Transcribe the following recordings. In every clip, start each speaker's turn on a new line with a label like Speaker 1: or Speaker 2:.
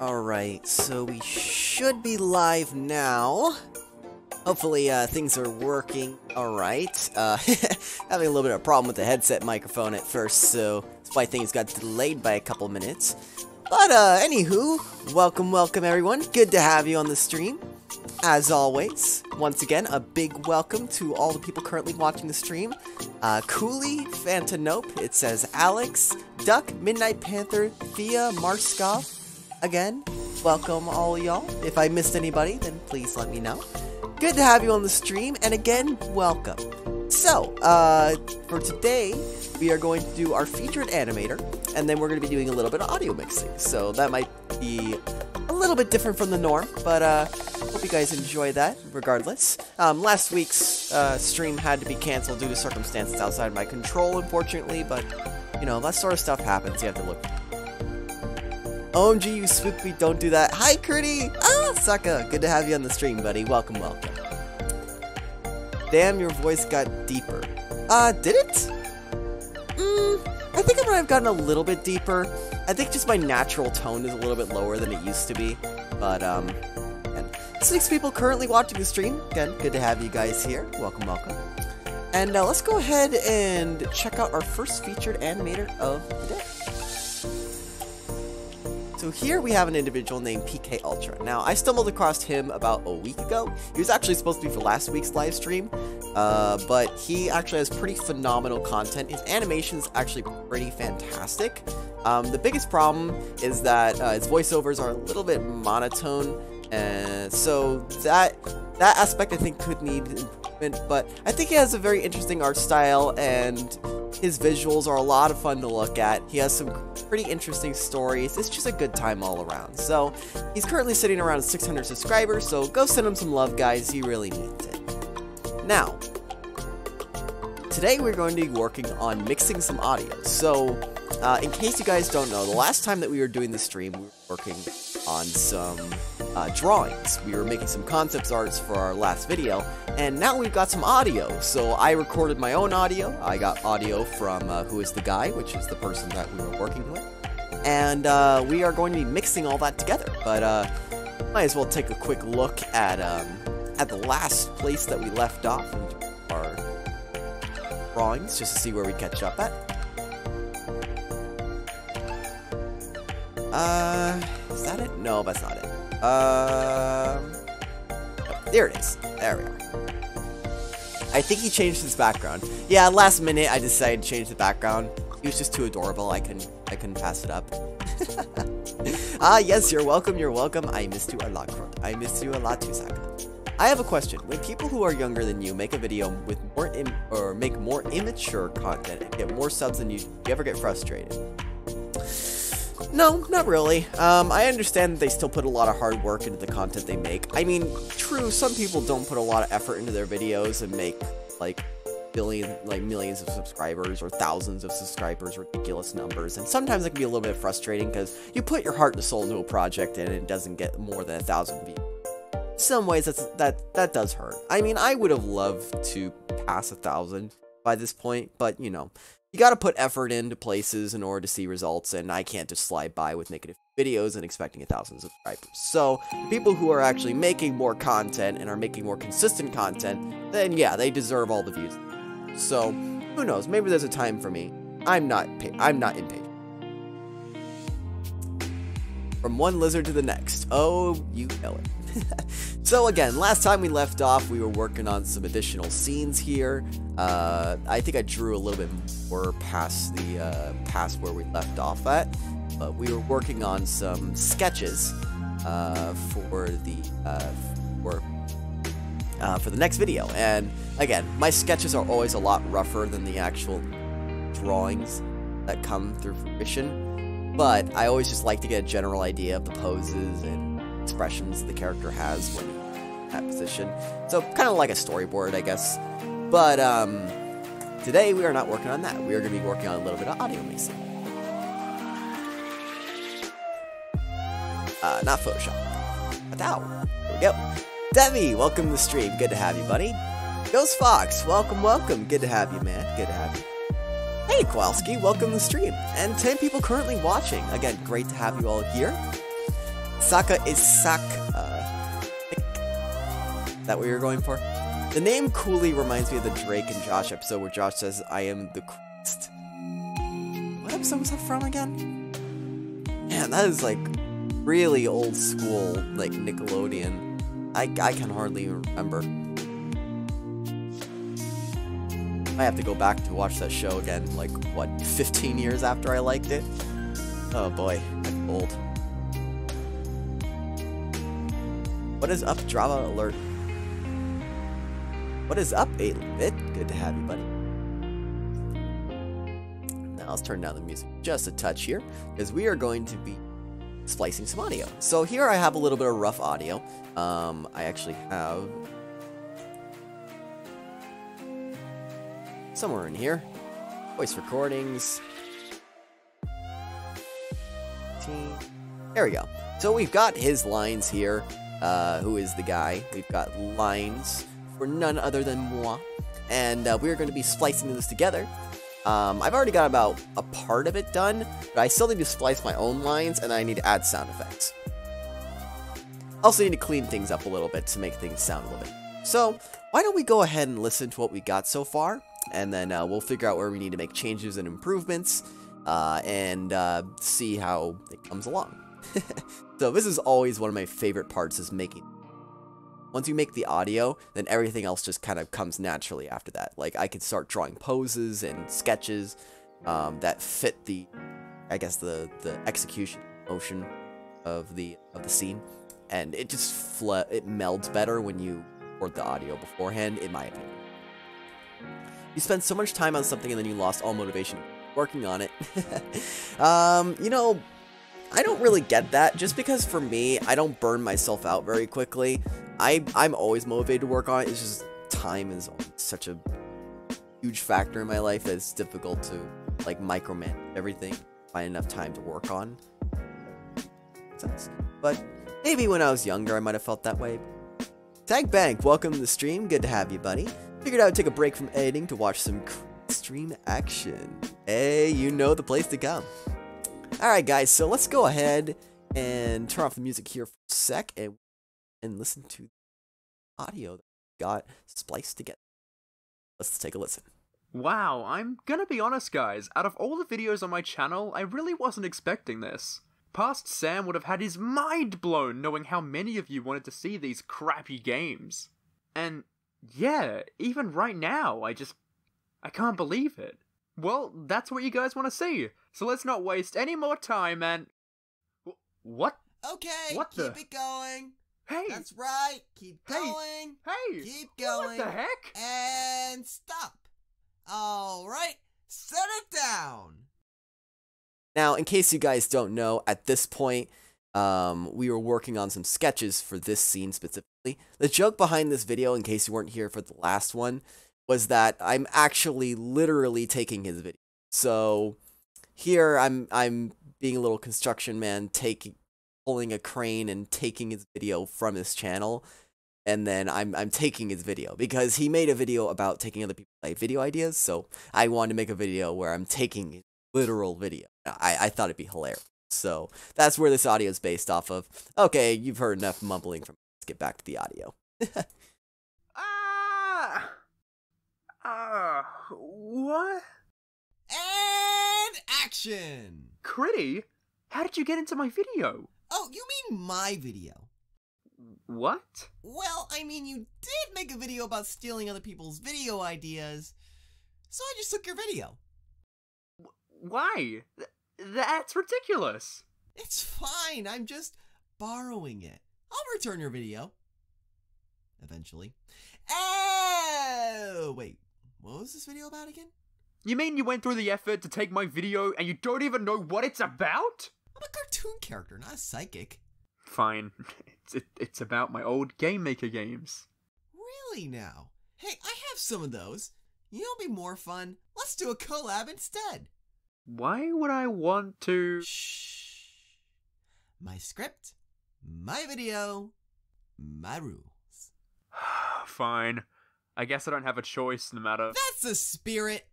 Speaker 1: Alright, so we should be live now. Hopefully, things are working alright. Having a little bit of a problem with the headset microphone at first, so that's why things got delayed by a couple minutes. But, anywho, welcome everyone. Good to have you on the stream. As always, once again, a big welcome to all the people currently watching the stream. Cooley, Fantanope, it says Alex, Duck, Midnight Panther, Thea, Marskov. Again, welcome all y'all. If I missed anybody, then please let me know. Good to have you on the stream, and again, welcome. So, for today, we are going to do our featured animator, and then we're going to be doing a little bit of audio mixing. So that might be a little bit different from the norm, but hope you guys enjoy that regardless. Last week's stream had to be canceled due to circumstances outside my control, unfortunately, but, you know, that sort of stuff happens. You have to look. OMG, you spooked me, don't do that. Hi, Chritty! Ah, Sucka! Good to have you on the stream, buddy. Welcome, welcome. Damn, your voice got deeper. Did it? I think it might have gotten a little bit deeper. I think just my natural tone is a little bit lower than it used to be. But, again, 6 people currently watching the stream. Again, good to have you guys here. Welcome, welcome. And let's go ahead and check out our first featured animator of the day. So here we have an individual named PK Ultra. Now, I stumbled across him about a week ago. He was actually supposed to be for last week's live stream, but he actually has pretty phenomenal content. His animation's actually pretty fantastic. The biggest problem is that his voiceovers are a little bit monotone, and so that aspect I think could need improvement, but I think he has a very interesting art style, and his visuals are a lot of fun to look at. He has some pretty interesting stories. It's just a good time all around. So, he's currently sitting around 600 subscribers, so go send him some love, guys. He really needs it. Now, today we're going to be working on mixing some audio. So, in case you guys don't know, the last time that we were doing the stream, we were working on some drawings. We were making some concept arts for our last video, and now we've got some audio. So I recorded my own audio. I got audio from Who Is the Guy, which is the person that we were working with, and we are going to be mixing all that together. But might as well take a quick look at the last place that we left off in our drawings, just to see where we catch up at. Is that it? No, that's not it. There it is. There we are. I think he changed his background. Yeah, last minute I decided to change the background. He was just too adorable. I couldn't pass it up. Yes, you're welcome. You're welcome. I missed you a lot, Crook. I missed you a lot too, Saka. I have a question. When people who are younger than you make a video with make more immature content and get more subs than you ever get frustrated? No, not really. I understand that they still put a lot of hard work into the content they make. I mean, true, some people don't put a lot of effort into their videos and make, like, millions of subscribers or thousands of subscribers, ridiculous numbers, and sometimes it can be a little bit frustrating because you put your heart and soul into a project and it doesn't get more than 1,000 views. In some ways, that does hurt. I mean, I would have loved to pass 1,000 by this point, but, you know, you gotta put effort into places in order to see results, and I can't just slide by with making videos and expecting 1,000 subscribers. So, people who are actually making more content and are making more consistent content, then yeah, they deserve all the views. So, who knows, maybe there's a time for me. I'm not impatient. From one lizard to the next. Oh, you know it. So again, last time we left off, we were working on some additional scenes here. I think I drew a little bit more past where we left off at, but we were working on some sketches for the next video. And again, my sketches are always a lot rougher than the actual drawings that come through fruition, but I always just like to get a general idea of the poses and expressions the character has when in that position. So kind of like a storyboard, I guess. But today we are not working on that. We are going to be working on a little bit of audio mixing. Not Photoshop. Here we go. Debbie, welcome to the stream. Good to have you, buddy. Ghost Fox, welcome, welcome. Good to have you, man. Good to have you. Hey, Kowalski, welcome to the stream. And 10 people currently watching. Again, great to have you all here. Saka is Is that what you're going for? The name coolly reminds me of the Drake and Josh episode where Josh says, I am the Christ. What episode was that from again? Man, that is like really old school, like Nickelodeon. I can hardly even remember. I have to go back to watch that show again, like, what, 15 years after I liked it? Oh boy, I'm old. What is up, Drama Alert? What is up, 8-bit? Good to have you, buddy. Now let's turn down the music just a touch here, because we are going to be splicing some audio. So here I have a little bit of rough audio. I actually have somewhere in here, voice recordings. There we go. So we've got his lines here. Who is the guy? We've got lines for none other than moi, and we're going to be splicing this together. I've already got about a part of it done, but I still need to splice my own lines, and I need to add sound effects. Also need to clean things up a little bit to make things sound a little bit. So why don't we go ahead and listen to what we got so far, and then we'll figure out where we need to make changes and improvements, and see how it comes along. So this is always one of my favorite parts, is making. Once you make the audio, then everything else just kind of comes naturally after that. Like, I could start drawing poses and sketches that fit the, I guess, the execution motion of the scene, and it just it melds better when you record the audio beforehand, in my opinion. You spend so much time on something and then you lost all motivation working on it. You know, I don't really get that, just because for me, I don't burn myself out very quickly. I'm always motivated to work on it. It's just time is such a huge factor in my life that it's difficult to, like, micromanage everything, find enough time to work on. But maybe when I was younger, I might have felt that way. Tag Bank, welcome to the stream. Good to have you, buddy. Figured I would take a break from editing to watch some stream action. Hey, you know the place to come. Alright guys, so let's go ahead and turn off the music here for a sec and listen to the audio that we got spliced together. Let's take a listen.
Speaker 2: Wow, I'm gonna be honest guys, out of all the videos on my channel, I really wasn't expecting this. Past Sam would have had his mind blown knowing how many of you wanted to see these crappy games. And yeah, even right now, I can't believe it. Well, that's what you guys want to see, so let's not waste any more time and... What?
Speaker 1: Okay,
Speaker 2: what
Speaker 1: keep it going.
Speaker 2: Hey!
Speaker 1: That's right, keep going.
Speaker 2: Hey!
Speaker 1: Keep going.
Speaker 2: What the heck?
Speaker 1: And stop. Alright, set it down. Now, in case you guys don't know, at this point, we were working on some sketches for this scene specifically. The joke behind this video, in case you weren't here for the last one, was that I'm actually literally taking his video. So here I'm being a little construction man, pulling a crane and taking his video from his channel, and then I'm taking his video because he made a video about taking other people's video ideas. So I wanted to make a video where I'm taking his literal video. I thought it'd be hilarious. So that's where this audio is based off of. Okay, you've heard enough mumbling from me. Let's get back to the audio.
Speaker 2: What?
Speaker 1: And action!
Speaker 2: Chritty? How did you get into my video?
Speaker 1: Oh, you mean my video?
Speaker 2: What?
Speaker 1: Well, I mean, you did make a video about stealing other people's video ideas, so I just took your video.
Speaker 2: Why? That's ridiculous.
Speaker 1: It's fine, I'm just borrowing it. I'll return your video. Eventually. Oh, wait. What was this video about again?
Speaker 2: You mean you went through the effort to take my video and you don't even know what it's about?
Speaker 1: I'm a cartoon character, not a psychic.
Speaker 2: Fine. It's about my old Game Maker games.
Speaker 1: Really now? Hey, I have some of those. You know what'd be more fun? Let's do a collab instead.
Speaker 2: Why would I want to...
Speaker 1: Shh. My script, my video, my rules.
Speaker 2: Fine. I guess I don't have a choice no matter...
Speaker 1: That's the spirit!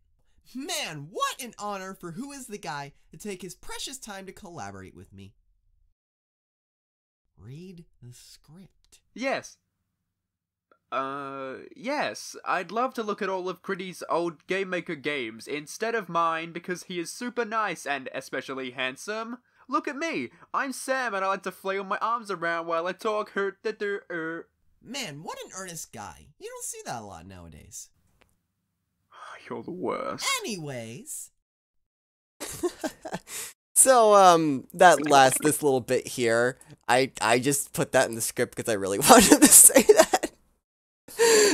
Speaker 1: Man, what an honor for Who Is the Guy to take his precious time to collaborate with me. Read the script.
Speaker 2: Yes. Yes. I'd love to look at all of Chritty's old Game Maker games instead of mine because he is super nice and especially handsome. Look at me. I'm Sam and I like to flail my arms around while I talk.
Speaker 1: Man, what an earnest guy. You don't see that a lot nowadays.
Speaker 2: You're the worst.
Speaker 1: Anyways. So, this little bit here, I just put that in the script because I really wanted to say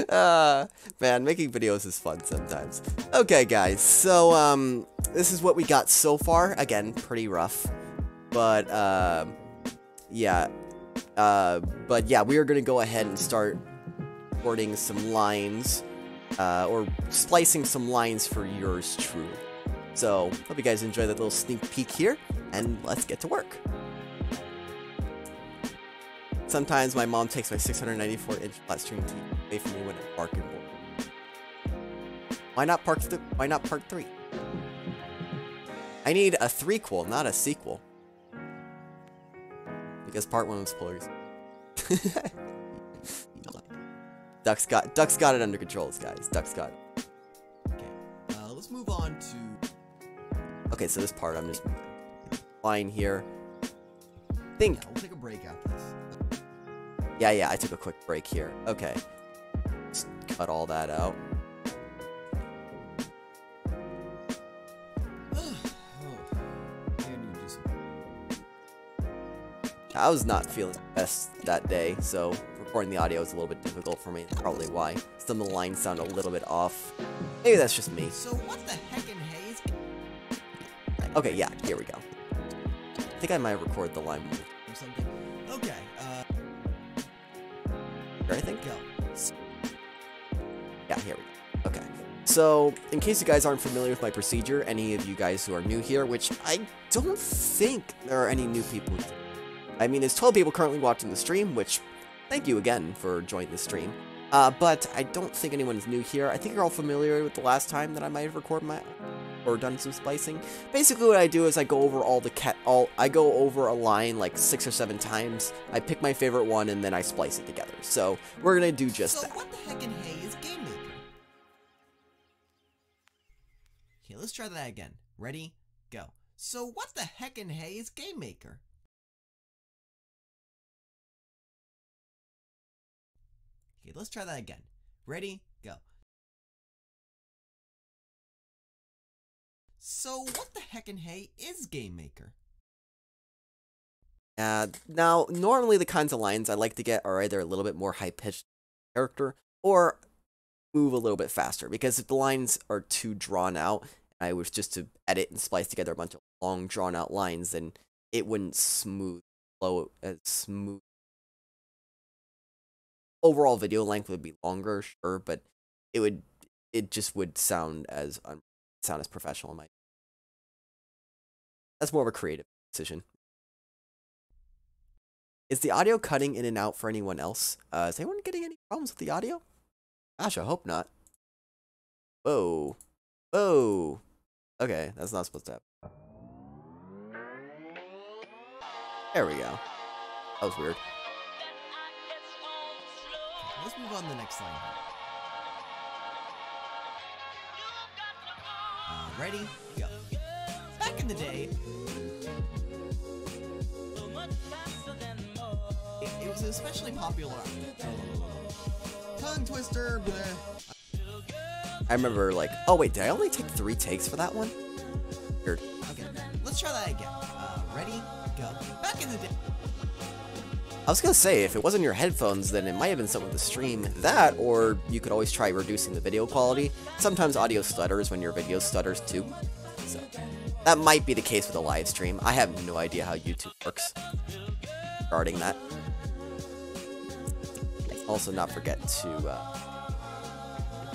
Speaker 1: that. Man, making videos is fun sometimes. Okay, guys, so, this is what we got so far. Again, pretty rough. But, yeah. But yeah, we are gonna go ahead and start recording some lines, or splicing some lines for yours truly. So, hope you guys enjoy that little sneak peek here, and let's get to work. Sometimes my mom takes my 694-inch flat screen TV away from me when I'm barking more. Why not part 3? I need a threequel, not a sequel. Because part 1 was spoilers. Duck's got it under control, guys. Duck's got it. Okay, let's move on to... Okay, so this part, I'm just fine here. We'll take a break after this. Yeah, I took a quick break here. Okay. Just cut all that out. I was not feeling best that day, so recording the audio is a little bit difficult for me. That's probably why. Some of the lines sound a little bit off. Maybe that's just me. So what the heck in haze? Okay, yeah, here we go. I think I might record the line or something. Okay, I think go. Yeah, here we go. Okay. So, in case you guys aren't familiar with my procedure, any of you guys who are new here, which I don't think there are any new people. I mean, there's 12 people currently watching the stream, which, thank you again for joining the stream. But I don't think anyone is new here. I think you're all familiar with the last time that I might have recorded or done some splicing. Basically, what I do is I go over I go over a line like 6 or 7 times. I pick my favorite one and then I splice it together. So we're gonna do just that. So what the heck in hay is Game Maker? Okay, let's try that again. Ready? Go. So what the heck in hay is Game Maker? Okay, let's try that again. Ready? Go. So, what the heck in hay is Game Maker? Now, normally the kinds of lines I like to get are either a little bit more high-pitched character, or move a little bit faster, because if the lines are too drawn out, and I was just to edit and splice together a bunch of long, drawn-out lines, then it wouldn't flow as smooth. Overall video length would be longer, sure, but it just would sound as professional in my. That's more of a creative decision. Is the audio cutting in and out for anyone else? Is anyone getting any problems with the audio? Gosh, I hope not. Whoa. Whoa. Okay, that's not supposed to happen. There we go. That was weird. Let's move on to the next line. Ready? Go. Back in the day, it was especially popular. Tongue twister, bleh. I remember, like, oh wait, did I only take 3 takes for that one? Weird. Okay, let's try that again. Ready? Go. Back in the day. I was gonna say, if it wasn't your headphones, then it might have been something with the stream. That, or you could always try reducing the video quality. Sometimes audio stutters when your video stutters too. So, that might be the case with a live stream. I have no idea how YouTube works regarding that. Also, not forget to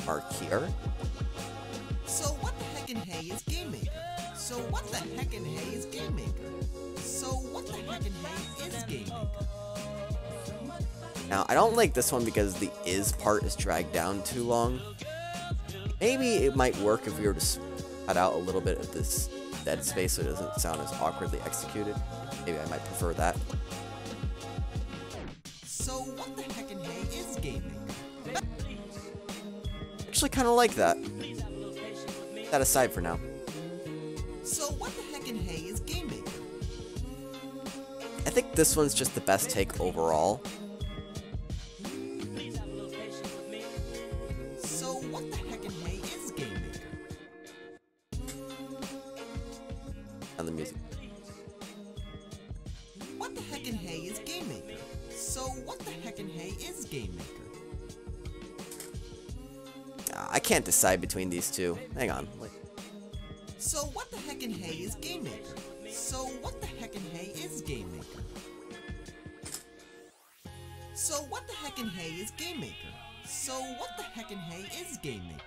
Speaker 1: mark here. So what the heck in hay is Game Maker? So what the heck in hay is Game Maker? So what the heck in hay is Game Maker? Now, I don't like this one because the is part is dragged down too long. Maybe it might work if we were to cut out a little bit of this dead space so it doesn't sound as awkwardly executed. Maybe I might prefer that. So what the heckin' hey is gaming? Actually kind of like that. That aside for now. So what the heckin' hey is gaming? I think this one's just the best take overall. So what the heckin' hey is gaming? And the music. What the heckin' hey is Game Maker? So what the heckin' hey is Game Maker? I can't decide between these two. Hang on. Wait. So what the heckin' hey is Game Maker? So what the heckin' hey is Game Maker? So what the heckin' hey is Game Maker? So what the heckin' hey is Game Maker?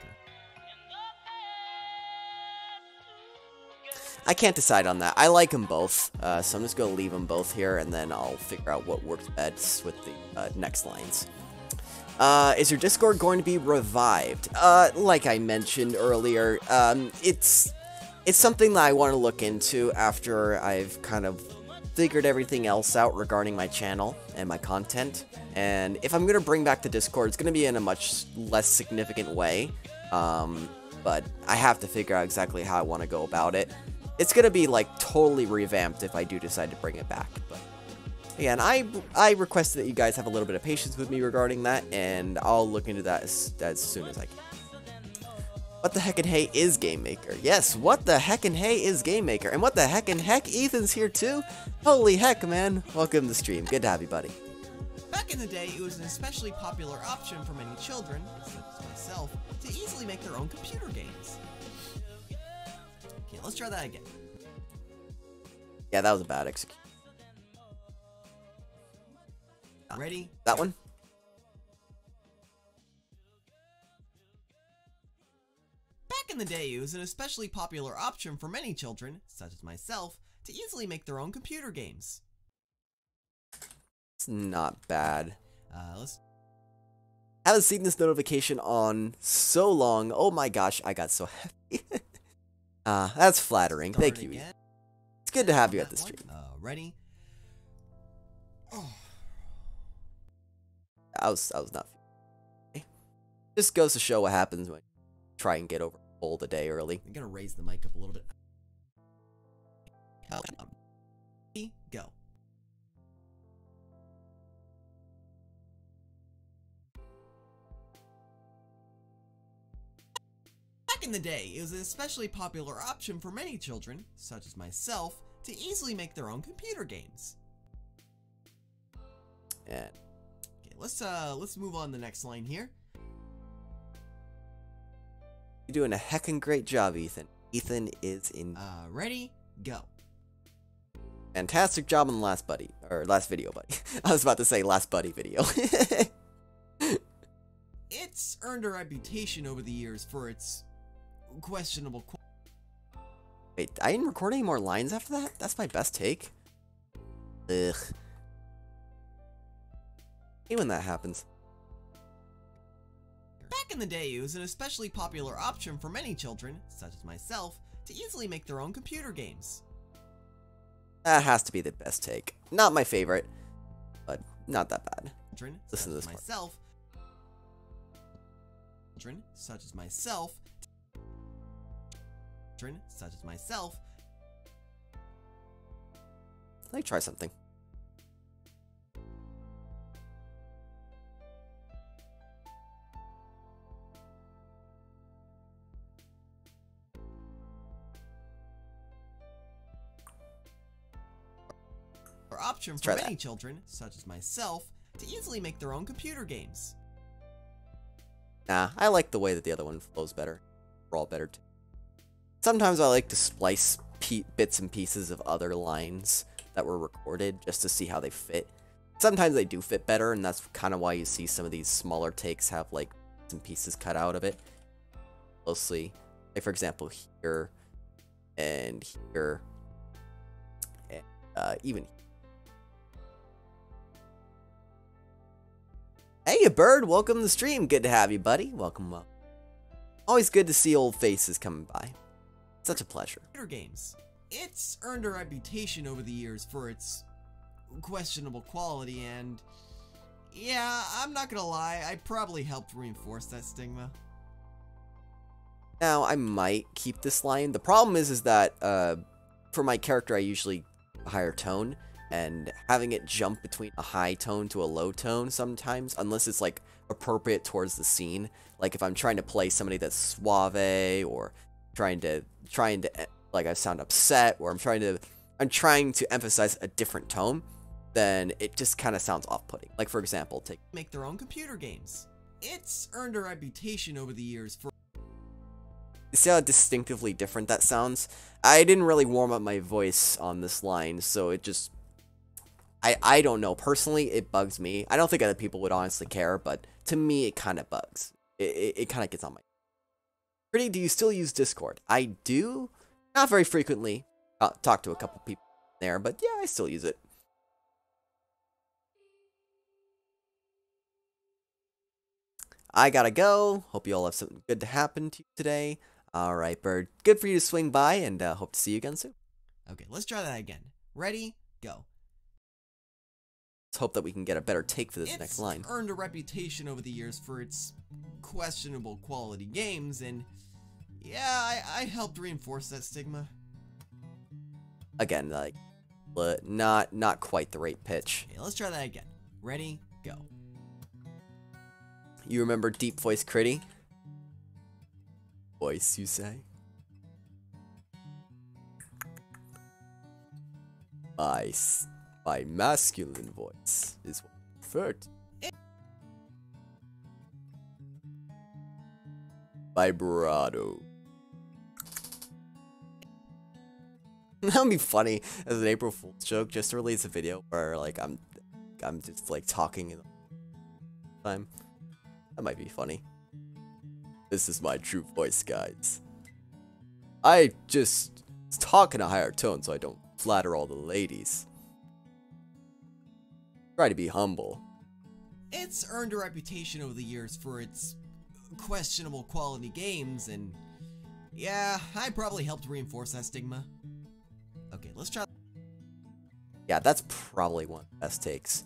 Speaker 1: I can't decide on that. I like them both, so I'm just going to leave them both here, and then I'll figure out what works best with the next lines. Is your Discord going to be revived? Like I mentioned earlier, it's something that I want to look into after I've kind of figured everything else out regarding my channel and my content. And if I'm going to bring back the Discord, it's going to be in a much less significant way, but I have to figure out exactly how I want to go about it. It's going to be, like, totally revamped if I do decide to bring it back, but again, I request that you guys have a little bit of patience with me regarding that, and I'll look into that as soon as I can. What the heckin' hey is Game Maker? Yes, what the heckin' hey is Game Maker? And what the heckin' heck, Ethan's here too? Holy heck, man. Welcome to the stream. Good to have you, buddy. Back in the day, it was an especially popular option for many children, such as myself, to easily make their own computer games. Okay, let's try that again. Yeah, that was a bad execution. Ready? That one? Back in the day, it was an especially popular option for many children, such as myself, to easily make their own computer games. It's not bad. Haven't seen this notification on so long. Oh my gosh, I got so happy. That's flattering. Thank you. It's good to have you at the stream. Ready? Oh. I was not. Just goes to show what happens when you try and get over cold a day early. I'm gonna raise the mic up a little bit. Go. Back in the day, it was an especially popular option for many children, such as myself, to easily make their own computer games. And let's move on to the next line here. You're doing a heckin' great job, Ethan. Ethan is in. Ready? Go. Fantastic job on the last video, buddy. I was about to say last buddy video. It's earned a reputation over the years for its questionable Wait, I didn't record any more lines after that? That's my best take? Ugh. I hate when that happens. Back in the day, it was an especially popular option for many children, such as myself, to easily make their own computer games. That has to be the best take. Not my favorite, but not that bad. Listen to this part. Children, such as myself. Let me try something. Option for many children, such as myself, to easily make their own computer games. Nah, I like the way that the other one flows better. We're all better too. Sometimes I like to splice bits and pieces of other lines that were recorded just to see how they fit. Sometimes they do fit better, and that's kind of why you see some of these smaller takes have like some pieces cut out of it. Mostly, like for example, here and here, and even here. Hey, Bird, welcome to the stream. Good to have you, buddy. Welcome. Always good to see old faces coming by. Such a pleasure. Games. It's earned a reputation over the years for its questionable quality, and
Speaker 3: Yeah, I'm not gonna lie, I probably helped reinforce that stigma.
Speaker 1: Now, I might keep this line. The problem is that for my character, I usually a higher tone, and having it jump between a high tone to a low tone sometimes, unless it's like appropriate towards the scene. Like if I'm trying to play somebody that's suave, or trying to like I sound upset, or I'm trying to emphasize a different tone, then it just kind of sounds off-putting. Like for example,
Speaker 3: Make their own computer games. It's earned a reputation over the years for.
Speaker 1: See how distinctively different that sounds? I didn't really warm up my voice on this line, so it just... I don't know. Personally, it bugs me. I don't think other people would honestly care, but to me, it kind of bugs. It kind of gets on my... Chritty, do you still use Discord? I do. Not very frequently. I'll talk to a couple people there, but yeah, I still use it. I gotta go. Hope you all have something good to happen to you today. Alright, Bird. Good for you to swing by, and hope to see you again soon.
Speaker 3: Okay, let's try that again. Ready? Go.
Speaker 1: Let's hope that we can get a better take for this next line.
Speaker 3: It's earned a reputation over the years for its questionable quality games, and yeah, I helped reinforce that stigma.
Speaker 1: Again, like, not quite the right pitch.
Speaker 3: Okay, let's try that again. Ready? Go.
Speaker 1: You remember deep voice Chritty? Voice, you say? My masculine voice is what I prefer to. Vibrato. That would be funny as an April Fool's joke, just to release a video where like I'm just like talking in the time. That might be funny. This is my true voice, guys. I just talk in a higher tone so I don't flatter all the ladies. Try to be humble.
Speaker 3: It's earned a reputation over the years for its questionable quality games, and yeah, I probably helped reinforce that stigma. Okay, let's try.
Speaker 1: Yeah, that's probably one of the best takes.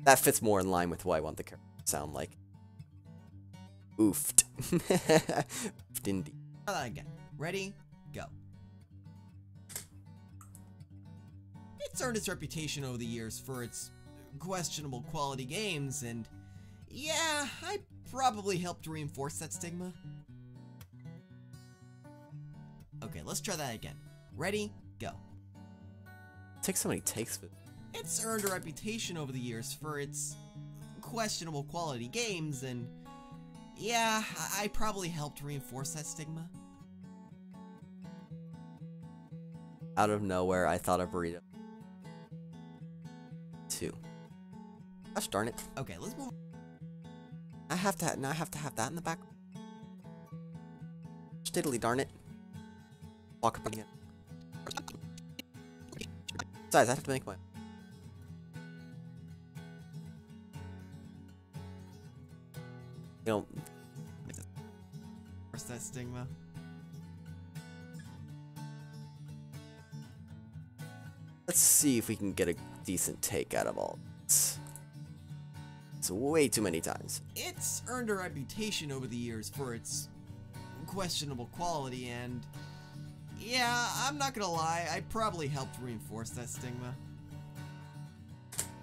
Speaker 1: That fits more in line with what I want the character to sound like. Oofed. Oofed indeed.
Speaker 3: Try that again. Ready? Go. It's earned its reputation over the years for its questionable quality games, and yeah, I probably helped reinforce that stigma. Okay, let's try that again. Ready? Go.
Speaker 1: It takes so many takes for
Speaker 3: It's earned a reputation over the years for its questionable quality games, and yeah, I probably helped reinforce that stigma.
Speaker 1: Out of nowhere, I thought of burrito. 2. Gosh darn it.
Speaker 3: Okay, let's move.
Speaker 1: I have to have that in the back. Diddly darn it. Walk up again. Besides, I have to make my... You know...
Speaker 3: Where's that stigma?
Speaker 1: Let's see if we can get a decent take out of all this. It's way too many times.
Speaker 3: It's earned a reputation over the years for its questionable quality, and yeah, I'm not gonna lie, I probably helped reinforce that stigma.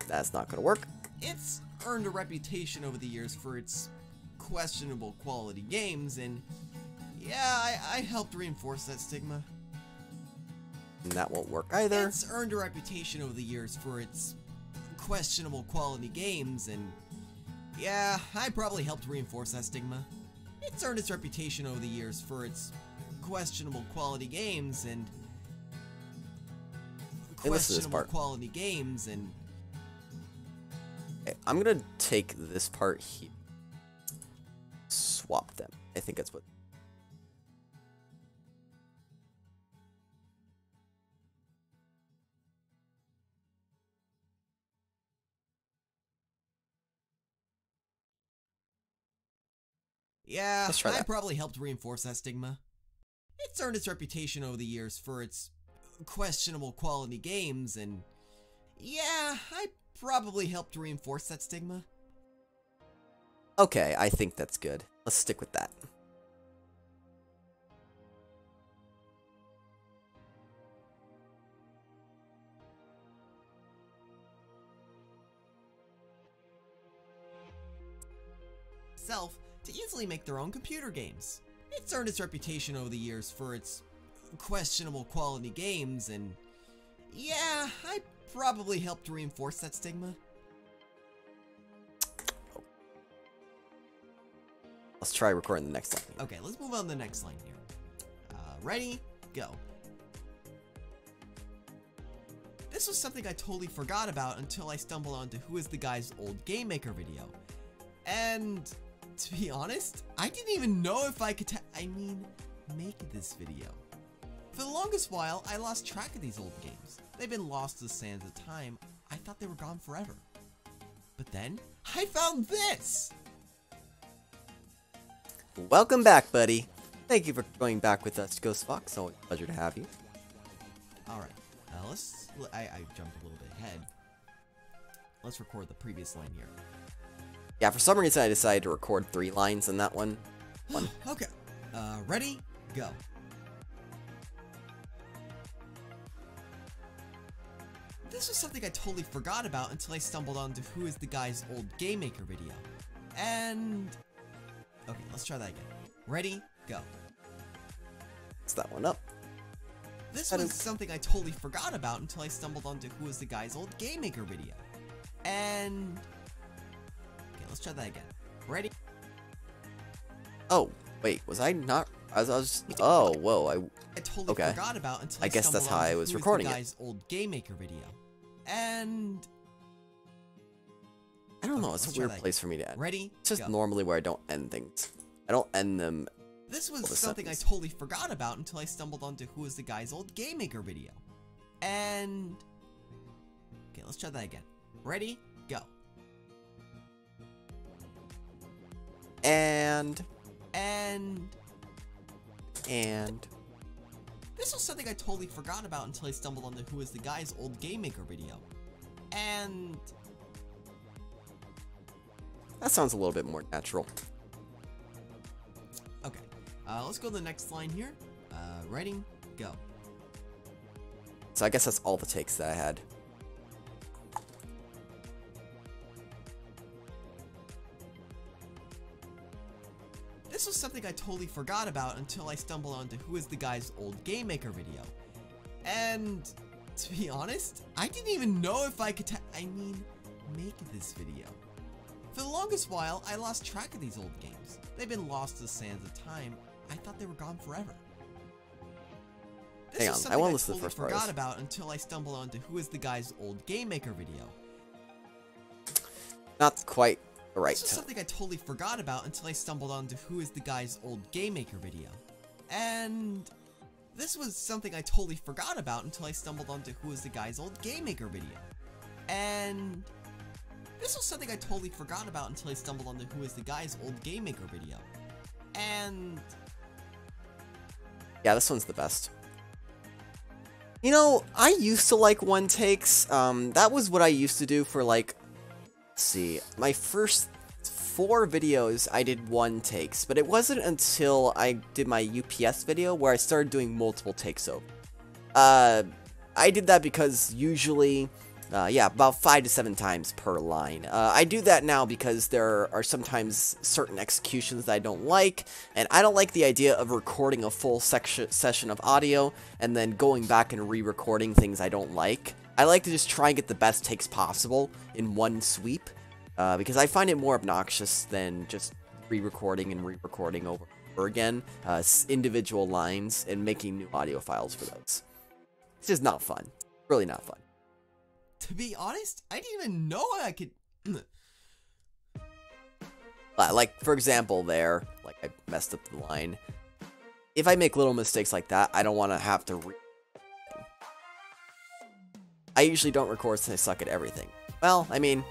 Speaker 1: That's not gonna work.
Speaker 3: It's earned a reputation over the years for its questionable quality games, and yeah, I helped reinforce that stigma.
Speaker 1: And that won't work either.
Speaker 3: It's earned a reputation over the years for its questionable quality games, and yeah, I probably helped reinforce that stigma. It's earned its reputation over the years for its questionable quality games, and quality games, and
Speaker 1: Okay, I'm gonna take this part here. Swap them. I think that's what...
Speaker 3: yeah,
Speaker 1: Let's try
Speaker 3: I
Speaker 1: that.
Speaker 3: probably helped reinforce that stigma. It's earned its reputation over the years for its questionable quality games, and yeah, I probably helped reinforce that stigma.
Speaker 1: Okay, I think that's good. Let's stick with that.
Speaker 3: Itself to easily make their own computer games. It's earned its reputation over the years for its questionable quality games, and yeah, I probably helped reinforce that stigma.
Speaker 1: Let's try recording the next line.
Speaker 3: Okay, let's move on to the next line here. Ready? Go. This was something I totally forgot about until I stumbled onto Who Is the Guy's old Game Maker video. And to be honest, I didn't even know if I could make this video. For the longest while, I lost track of these old games. They've been lost to the sands of time. I thought they were gone forever. But then, I found this!
Speaker 1: Welcome back, buddy. Thank you for going back with us, Ghost Fox. Always a pleasure to have you.
Speaker 3: Alright, I jumped a little bit ahead. Let's record the previous line here.
Speaker 1: Yeah, for some reason I decided to record 3 lines in that one.
Speaker 3: Okay, ready? Go. This was something I totally forgot about until I stumbled onto Who Is the Guy's old Game Maker video. And okay, let's try that again. Ready? Go.
Speaker 1: It's that one up.
Speaker 3: This was something I totally forgot about until I stumbled onto Who Is the Guy's old Game Maker video. And okay, let's try that again. Ready?
Speaker 1: Oh, wait, was I not? I was oh, whoa,
Speaker 3: I totally forgot about until
Speaker 1: I guess that's how I was recording it.
Speaker 3: Who Is the Guy's old Game Maker video. And
Speaker 1: I don't know, it's a weird place for me to end.
Speaker 3: Ready?
Speaker 1: It's just
Speaker 3: Go.
Speaker 1: normally where I don't end things. I don't end them.
Speaker 3: This was something I totally forgot about until I stumbled onto Who Is the Guy's old Game Maker video. And okay, let's try that again. Ready? Go.
Speaker 1: And
Speaker 3: this was something I totally forgot about until I stumbled onto Who Is the Guy's old Game Maker video. And
Speaker 1: that sounds a little bit more natural.
Speaker 3: okay, let's go to the next line here. Ready? Go.
Speaker 1: So I guess that's all the takes that I had.
Speaker 3: This was something I totally forgot about until I stumbled onto Who Is the Guy's old Game Maker video. And to be honest, I didn't even know if I could make this video. For the longest while, I lost track of these old games. They've been lost to the sands of time. I thought they were gone forever. This
Speaker 1: Hang
Speaker 3: was
Speaker 1: on, I want to
Speaker 3: something
Speaker 1: listen to the first
Speaker 3: forgot
Speaker 1: part.
Speaker 3: about until I stumbled onto Who Is the Guy's old Game Maker video.
Speaker 1: Not quite the right
Speaker 3: This was
Speaker 1: tone.
Speaker 3: something I totally forgot about until I stumbled onto Who Is the Guy's old Game Maker video. And this was something I totally forgot about until I stumbled onto Who Is the Guy's old Game Maker video. And this was something I totally forgot about until I stumbled onto Who Is the Guy's old Game Maker video. And
Speaker 1: Yeah, this one's the best. You know, I used to like one takes. That was what I used to do for like, let's see, my first 4 videos I did one takes, but it wasn't until I did my UPS video where I started doing multiple takes over. I did that because usually, yeah, about 5 to 7 times per line. I do that now because there are sometimes certain executions that I don't like, and I don't like the idea of recording a full session of audio and then going back and re-recording things I don't like. I like to just try and get the best takes possible in one sweep, because I find it more obnoxious than just re-recording and re-recording over and over again, individual lines, and making new audio files for those. It's just not fun. Really not fun.
Speaker 3: to be honest, I didn't even know I could.
Speaker 1: Like, for example, there, like, I messed up the line. If I make little mistakes like that, I don't want to have to I usually don't record since I suck at everything. Well, I mean,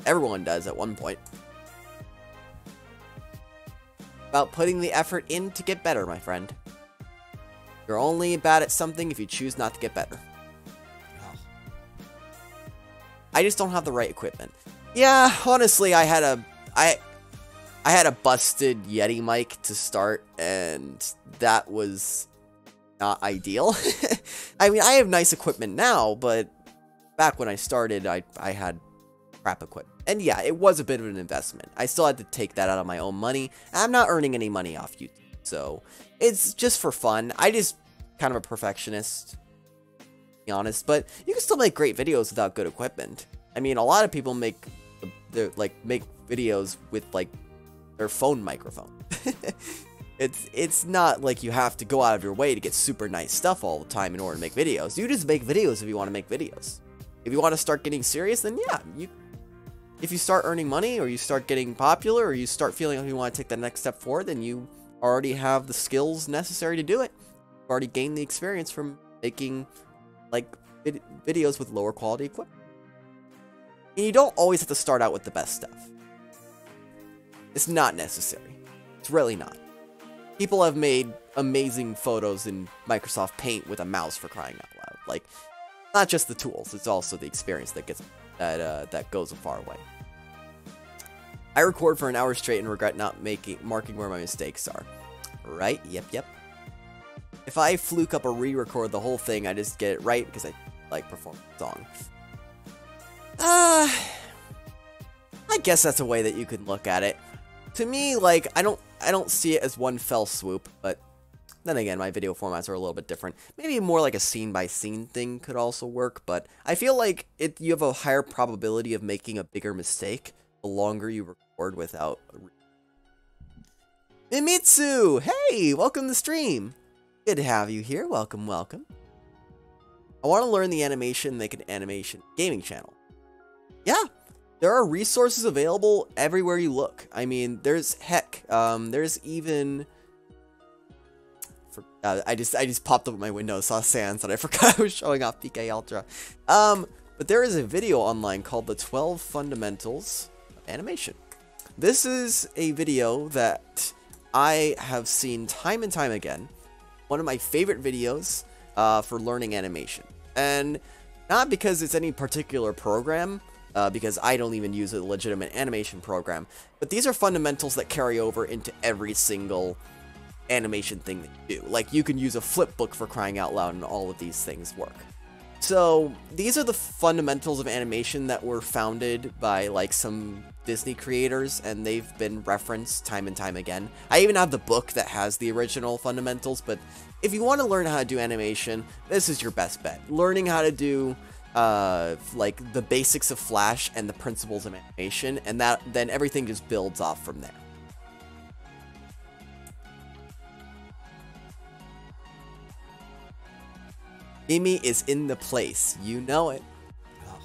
Speaker 1: everyone does at one point. About putting the effort in to get better, my friend. You're only bad at something if you choose not to get better. I just don't have the right equipment. Yeah, honestly, I had a busted Yeti mic to start, and that was not ideal. I mean, I have nice equipment now, but back when I started, I had crap equipment. And yeah, it was a bit of an investment. I still had to take that out of my own money. I'm not earning any money off YouTube, so it's just for fun. I just kind of a perfectionist, to be honest, but you can still make great videos without good equipment. I mean, a lot of people make videos with like their phone microphone. It's not like you have to go out of your way to get super nice stuff all the time in order to make videos. You just make videos if you want to make videos. If you want to start getting serious, then yeah, if you start earning money, or you start getting popular, or you start feeling like you want to take the next step forward, then you already have the skills necessary to do it. You've already gained the experience from making like videos with lower quality equipment. And you don't always have to start out with the best stuff. It's not necessary. It's really not. People have made amazing photos in Microsoft Paint with a mouse, for crying out loud. Like, not just the tools, it's also the experience that gets that goes a far way. I record for an hour straight and regret not marking where my mistakes are. Right? Yep. If I fluke up or re-record the whole thing, I just get it right because I like performing the song. I guess that's a way that you could look at it. To me, like, I don't see it as one fell swoop, but then again, my video formats are a little bit different. Maybe more like a scene-by-scene thing could also work, but I feel like you have a higher probability of making a bigger mistake the longer you record without... Mimitsu! Hey! Welcome to the stream! Good to have you here. Welcome, welcome. I want to learn the animation, make an animation gaming channel. Yeah! There are resources available everywhere you look. I mean, there's even... I just popped up my window, saw Sans, and I forgot I was showing off PK Ultra. But there is a video online called The 12 Fundamentals of Animation. This is a video that I have seen time and time again. One of my favorite videos for learning animation. And not because it's any particular program, because I don't even use a legitimate animation program, but these are fundamentals that carry over into every single animation thing that you do. Like, you can use a flip book, for crying out loud, and all of these things work. So these are the fundamentals of animation that were founded by like some Disney creators, and they've been referenced time and time again. I even have the book that has the original fundamentals, but if you want to learn how to do animation, this is your best bet. Learning how to do like the basics of Flash and the principles of animation, and then everything just builds off from there. Mimi is in the place. You know it.
Speaker 3: Oh,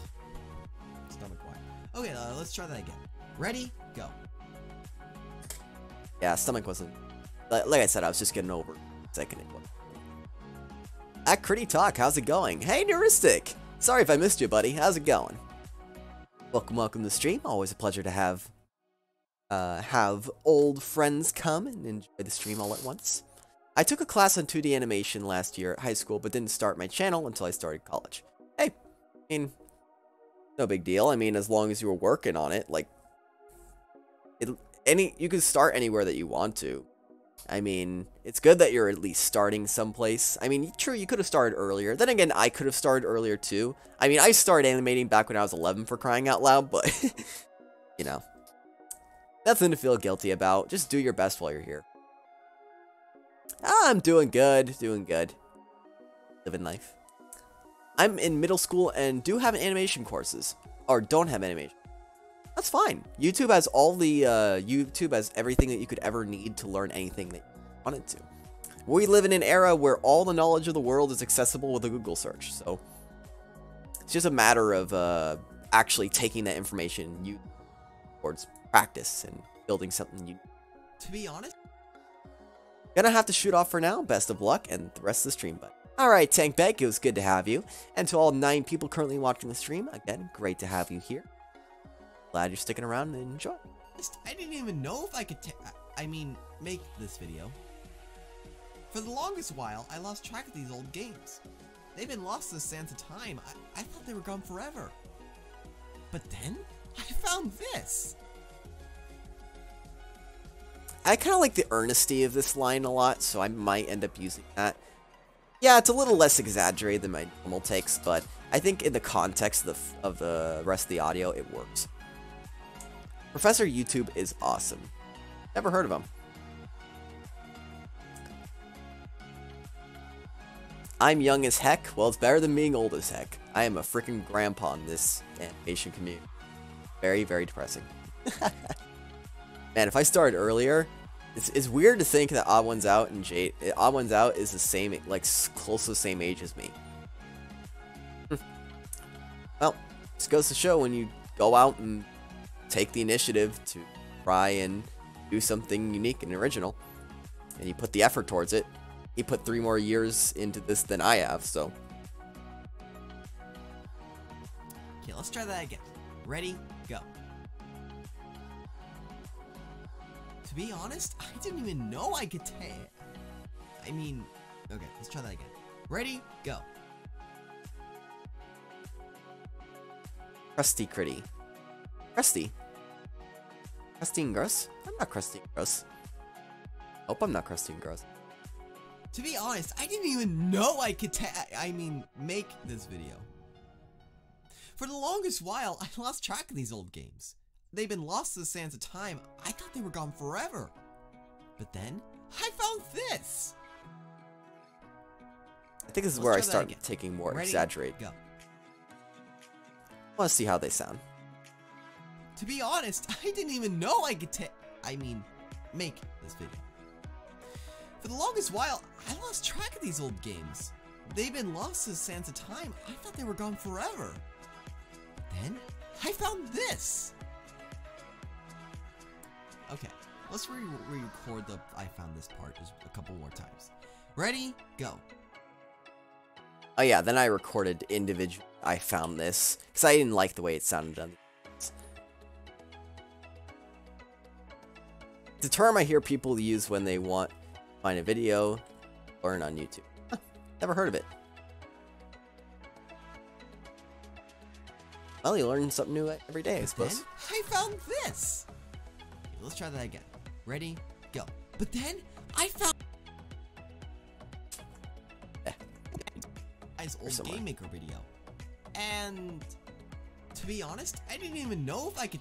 Speaker 3: stomach wide. Okay, let's try that again. Ready? Go.
Speaker 1: Yeah, stomach wasn't... Like I said, I was just getting over second it. At Chritty Talk, how's it going? Hey, Neuristic! Sorry if I missed you, buddy. How's it going? Welcome to the stream. Always a pleasure to have old friends come and enjoy the stream all at once. I took a class on 2D animation last year at high school, but didn't start my channel until I started college. Hey, I mean, no big deal. I mean, as long as you were working on it, like, you can start anywhere that you want to. I mean, it's good that you're at least starting someplace. I mean, true, you could have started earlier. Then again, I could have started earlier too. I mean, I started animating back when I was 11, for crying out loud, but, you know, nothing to feel guilty about. Just do your best while you're here. I'm doing good, living life. I'm in middle school and do have animation courses, or don't have animation. That's fine. YouTube has all the, YouTube has everything that you could ever need to learn anything that you wanted to. We live in an era where all the knowledge of the world is accessible with a Google search, so it's just a matter of, actually taking that information towards practice and building something new.
Speaker 3: To be honest,
Speaker 1: gonna have to shoot off for now. Best of luck and the rest of the stream, bud. Alright, Tank Beck, it was good to have you. And to all 9 people currently watching the stream, again, great to have you here. Glad you're sticking around and enjoy.
Speaker 3: I didn't even know if I could make this video. For the longest while, I lost track of these old games. They've been lost to the sands of time. I thought they were gone forever. But then, I found this.
Speaker 1: I kind of like the earnesty of this line a lot, so I might end up using that. Yeah, it's a little less exaggerated than my normal takes, but I think in the context of the rest of the audio, it works. Professor YouTube is awesome. Never heard of him. I'm young as heck. Well, it's better than being old as heck. I am a freaking grandpa in this animation community. Very, very depressing. Man, if I started earlier, it's weird to think that Odd Ones Out and Odd Ones Out is the same, like, close to the same age as me. Well, just goes to show when you go out and take the initiative to try and do something unique and original, and you put the effort towards it. He put 3 more years into this than I have, so.
Speaker 3: Okay, let's try that again. Ready, go. To be honest, I didn't even know I could I mean, okay, let's try that again. Ready, go.
Speaker 1: Crusty Chritty. Crusty? Crusty and gross? I'm not crusty and gross. Hope I'm not crusty and gross.
Speaker 3: To be honest, I didn't even know I could make this video. For the longest while, I lost track of these old games. They've been lost to the sands of time. I thought they were gone forever. But then, I found this!
Speaker 1: I think this is where I start taking more exaggerated.
Speaker 3: Go.
Speaker 1: I want to see how they sound.
Speaker 3: To be honest, I didn't even know I could make this video. For the longest while, I lost track of these old games. They've been lost to the sands of time. I thought they were gone forever. But then, I found this! Okay, let's re-record the I found this part just a couple more times. Ready, go.
Speaker 1: Oh yeah, then I recorded individual I found this, because I didn't like the way it sounded on. It's a term I hear people use when they want to find a video, learn on YouTube. Huh, never heard of it. Well, you learn something new every day, I suppose.
Speaker 3: Then I found this! Okay, let's try that again. Ready, go. But then, I found his old Game Maker video. And to be honest, I didn't even know if I could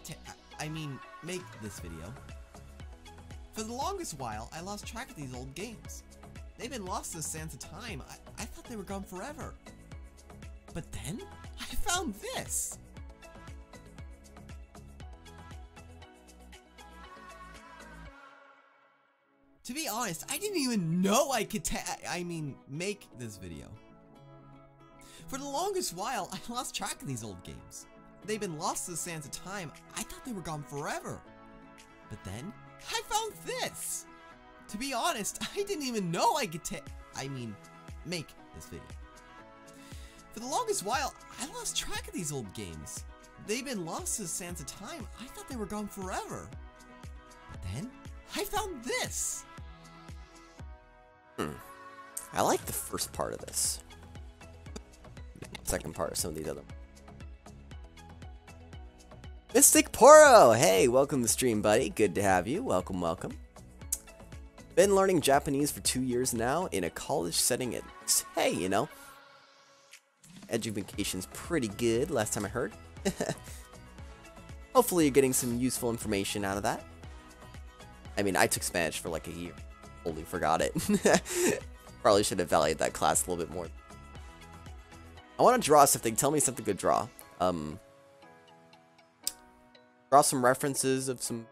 Speaker 3: make this video. For the longest while, I lost track of these old games. They've been lost to the sands of time. I thought they were gone forever. But then, I found this! To be honest, I didn't even know I could make this video. For the longest while, I lost track of these old games. They've been lost to the sands of time. I thought they were gone forever. But then, I found this! To be honest, I didn't even know I could make this video. For the longest while, I lost track of these old games. They've been lost to the sands of time. I thought they were gone forever. But then, I found this!
Speaker 1: I like the first part of this. Second part of some of these other. Mystic Poro! Hey, welcome to the stream, buddy. Good to have you. Welcome, welcome. Been learning Japanese for 2 years now in a college setting at least. Hey, you know. Education's pretty good, last time I heard. Hopefully you're getting some useful information out of that. I mean, I took Spanish for like a year. Totally forgot it. Probably should have valued that class a little bit more. I want to draw something. Tell me something to draw. Draw some references of some...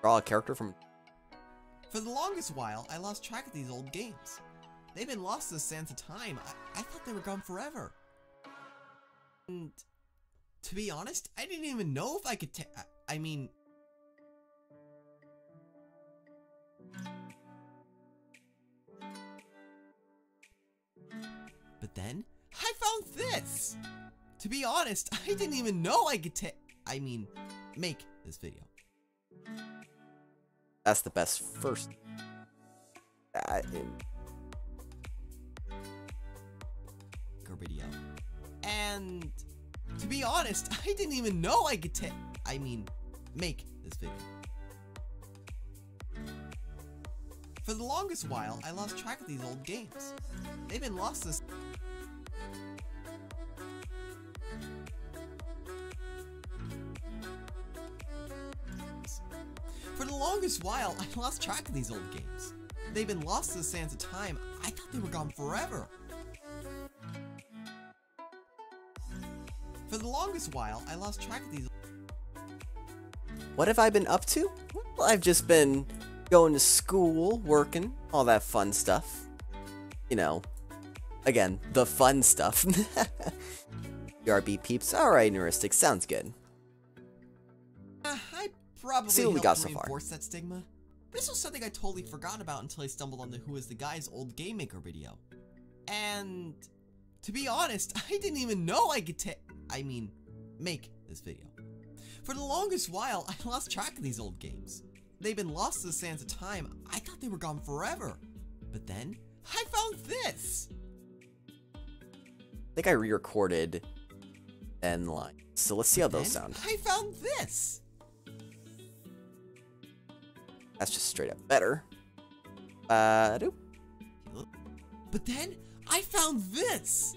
Speaker 1: Draw a character from...
Speaker 3: For the longest while, I lost track of these old games. They've been lost to the sands of time. I thought they were gone forever. And to be honest, I didn't even know if I could But then, I found this! To be honest, I didn't even know I could make this video.
Speaker 1: That's the best first.
Speaker 3: video. And to be honest, I didn't even know I could make this video. For the longest while, I lost track of these old games. They've been lost this. For the longest while, I lost track of these old games. They've been lost to the sands of time. I thought they were gone forever. For the longest while, I lost track of these.
Speaker 1: What have I been up to? Well, I've just been going to school, working, all that fun stuff. You know, again, the fun stuff. BRB peeps. Alright, Neuristic, sounds good.
Speaker 3: I probably
Speaker 1: See what we
Speaker 3: helped
Speaker 1: got so far.
Speaker 3: reinforce that stigma. This was something I totally forgot about until I stumbled on the Who is the Guy's old Game Maker video. And to be honest, I didn't even know I could make this video. For the longest while, I lost track of these old games. They've been lost to the sands of time. I thought they were gone forever. But then, I found this!
Speaker 1: I think I re-recorded end line. So let's see how those sound.
Speaker 3: I found this!
Speaker 1: That's just straight up better. Doop.
Speaker 3: But then, I found this!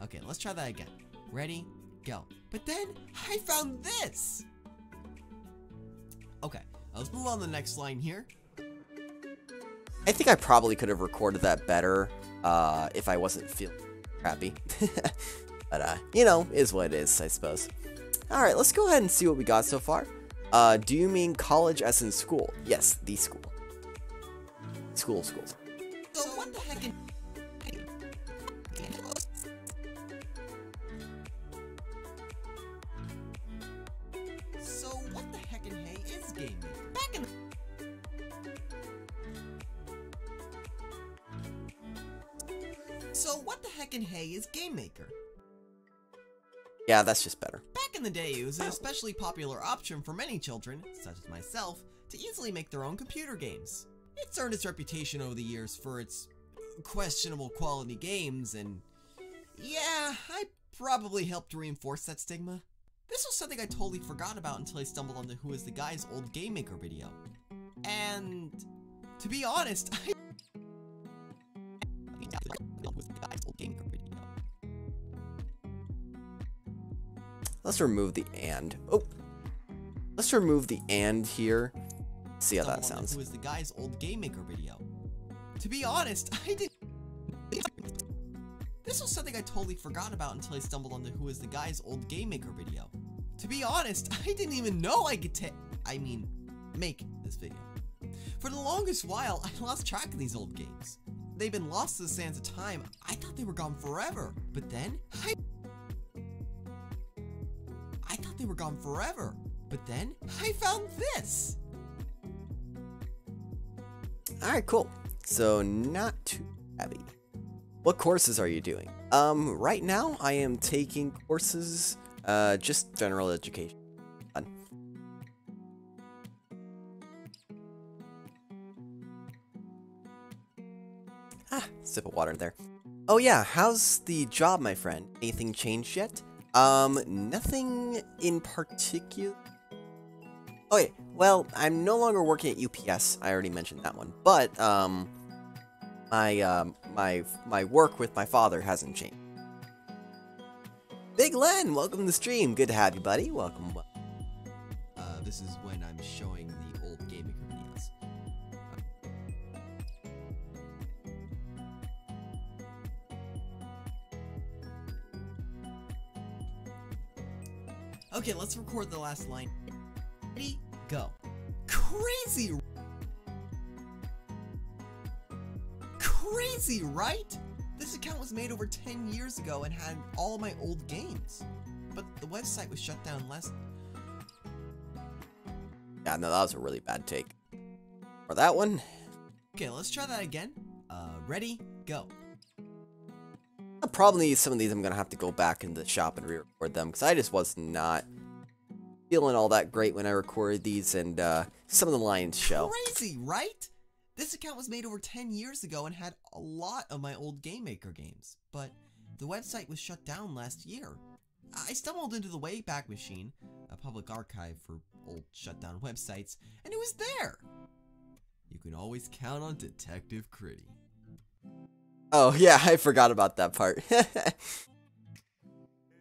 Speaker 3: Okay, let's try that again. Ready? Go. But then, I found this! Okay, let's move on to the next line here.
Speaker 1: I think I probably could have recorded that better, if I wasn't feeling crappy. But, you know, is what it is, I suppose. Alright, let's go ahead and see what we got so far. Do you mean college as in school? Yes, the school. Schools.
Speaker 3: So what the heck in... So what the heck in hay is Game Maker? Back in... So what the heck in hay is Game Maker?
Speaker 1: Yeah, that's just better.
Speaker 3: Back in the day, it was an especially popular option for many children, such as myself, to easily make their own computer games. It's earned its reputation over the years for its questionable quality games, and yeah, I probably helped to reinforce that stigma. This was something I totally forgot about until I stumbled on the Who is the Guy's old Game Maker video. And to be honest,
Speaker 1: Let's remove the and. Oh, let's remove the and here. See how that sounds.
Speaker 3: Who is the Guy's old Game Maker video? To be honest, I didn't. This was something I totally forgot about until I stumbled on the Who is the Guy's old Game Maker video. To be honest, I didn't even know I could make this video. For the longest while, I lost track of these old games. They've been lost to the sands of time. I thought they were gone forever. But then, I thought they were gone forever. But then, I found this!
Speaker 1: Alright, cool. So, not too heavy. What courses are you doing? Right now, I am taking courses, just general education. Fun. Sip of water there. Oh yeah, how's the job, my friend? Anything changed yet? Nothing in particular. Oh yeah, well, I'm no longer working at UPS. I already mentioned that one. But, my work with my father hasn't changed. Big Len, welcome to the stream. Good to have you, buddy. Welcome.
Speaker 3: This is when I'm showing the old Game Maker videos. Okay, let's record the last line. Ready? Go. Crazy! Crazy, right? This account was made over 10 years ago and had all my old games. But the website was shut down
Speaker 1: Yeah, no, that was a really bad take. Or that one.
Speaker 3: Okay, let's try that again. Ready? Go.
Speaker 1: Probably some of these I'm gonna have to go back into the shop and re-record them, because I just was not feeling all that great when I recorded these, and some of the lines show.
Speaker 3: Crazy, right? This account was made over 10 years ago and had a lot of my old Game Maker games, but the website was shut down last year. I stumbled into the Wayback Machine, a public archive for old shutdown websites, and it was there. You can always count on Detective Chritty.
Speaker 1: Oh, yeah, I forgot about that part.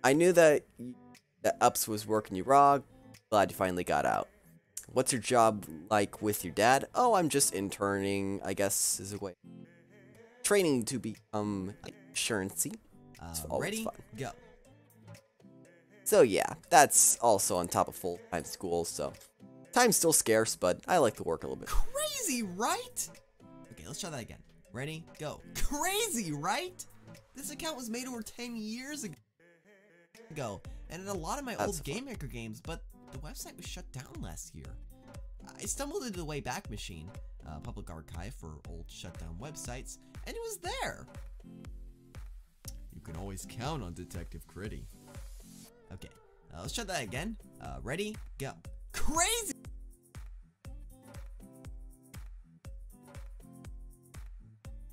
Speaker 1: I knew that Ups was working you raw. Glad you finally got out. What's your job like with your dad? Oh, I'm just interning, I guess is a way. Training to become insurancy.
Speaker 3: Ready?
Speaker 1: Fun.
Speaker 3: Go.
Speaker 1: So yeah, that's also on top of full-time school, so time's still scarce, but I like to work a little bit.
Speaker 3: Crazy, right? Okay, let's try that again. Ready? Go. Crazy, right? This account was made over 10 years ago, and in a lot of my old Game Maker games, but the website was shut down last year. I stumbled into the Wayback Machine, a public archive for old shutdown websites, and it was there. You can always count on Detective Chritty. Okay, let's try that again. Ready? Go. Crazy!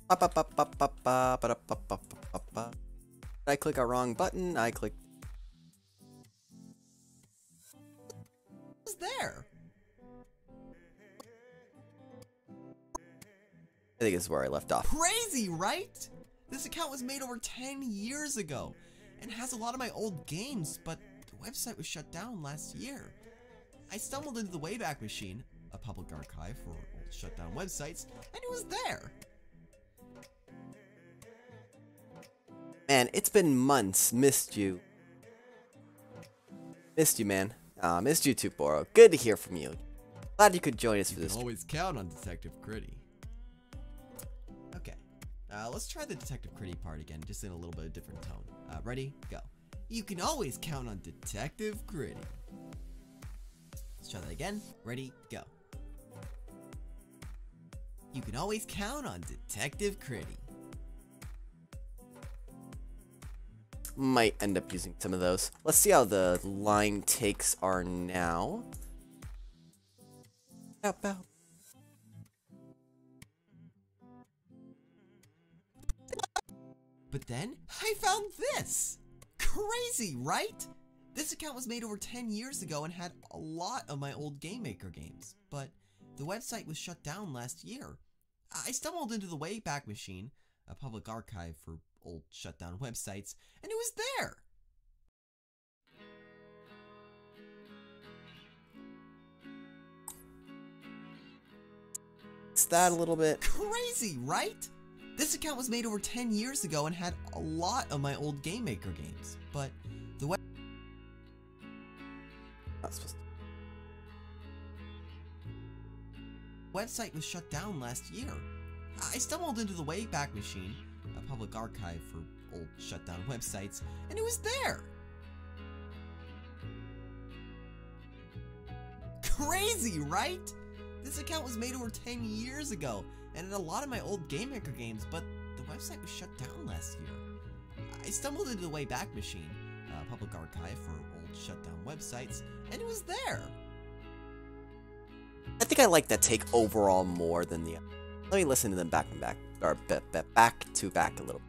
Speaker 1: I click a wrong button. I click.
Speaker 3: It was there.
Speaker 1: I think this is where I left off.
Speaker 3: Crazy, right? This account was made over 10 years ago and has a lot of my old games, but the website was shut down last year. I stumbled into the Wayback Machine, a public archive for old shutdown websites, and it was there.
Speaker 1: Man, it's been months. Missed you. Missed you, man. Missed you too, Boro. Good to hear from you. Glad you could join us for this.
Speaker 3: You can always count on Detective Chritty. Okay, let's try the Detective Chritty part again, just in a little bit of different tone. Ready? Go. You can always count on Detective Chritty. Let's try that again. Ready? Go. You can always count on Detective Chritty.
Speaker 1: Might end up using some of those. Let's see how the line takes are now. But
Speaker 3: then, I found this! Crazy, right? This account was made over 10 years ago and had a lot of my old Game Maker games, but the website was shut down last year. I stumbled into the Wayback Machine, a public archive for old shutdown websites, and it was there!
Speaker 1: It's that a little bit.
Speaker 3: Crazy, right? This account was made over 10 years ago and had a lot of my old Game Maker games, but the
Speaker 1: Not supposed to.
Speaker 3: website was shut down last year. I stumbled into the Wayback Machine, a public archive for old shutdown websites, and it was there! Crazy, right? This account was made over 10 years ago, and in a lot of my old Game Maker games, but the website was shut down last year. I stumbled into the Wayback Machine, a public archive for old shutdown websites, and it was there!
Speaker 1: I think I like that take overall more than the. Let me listen to them back and back, or back to back a little.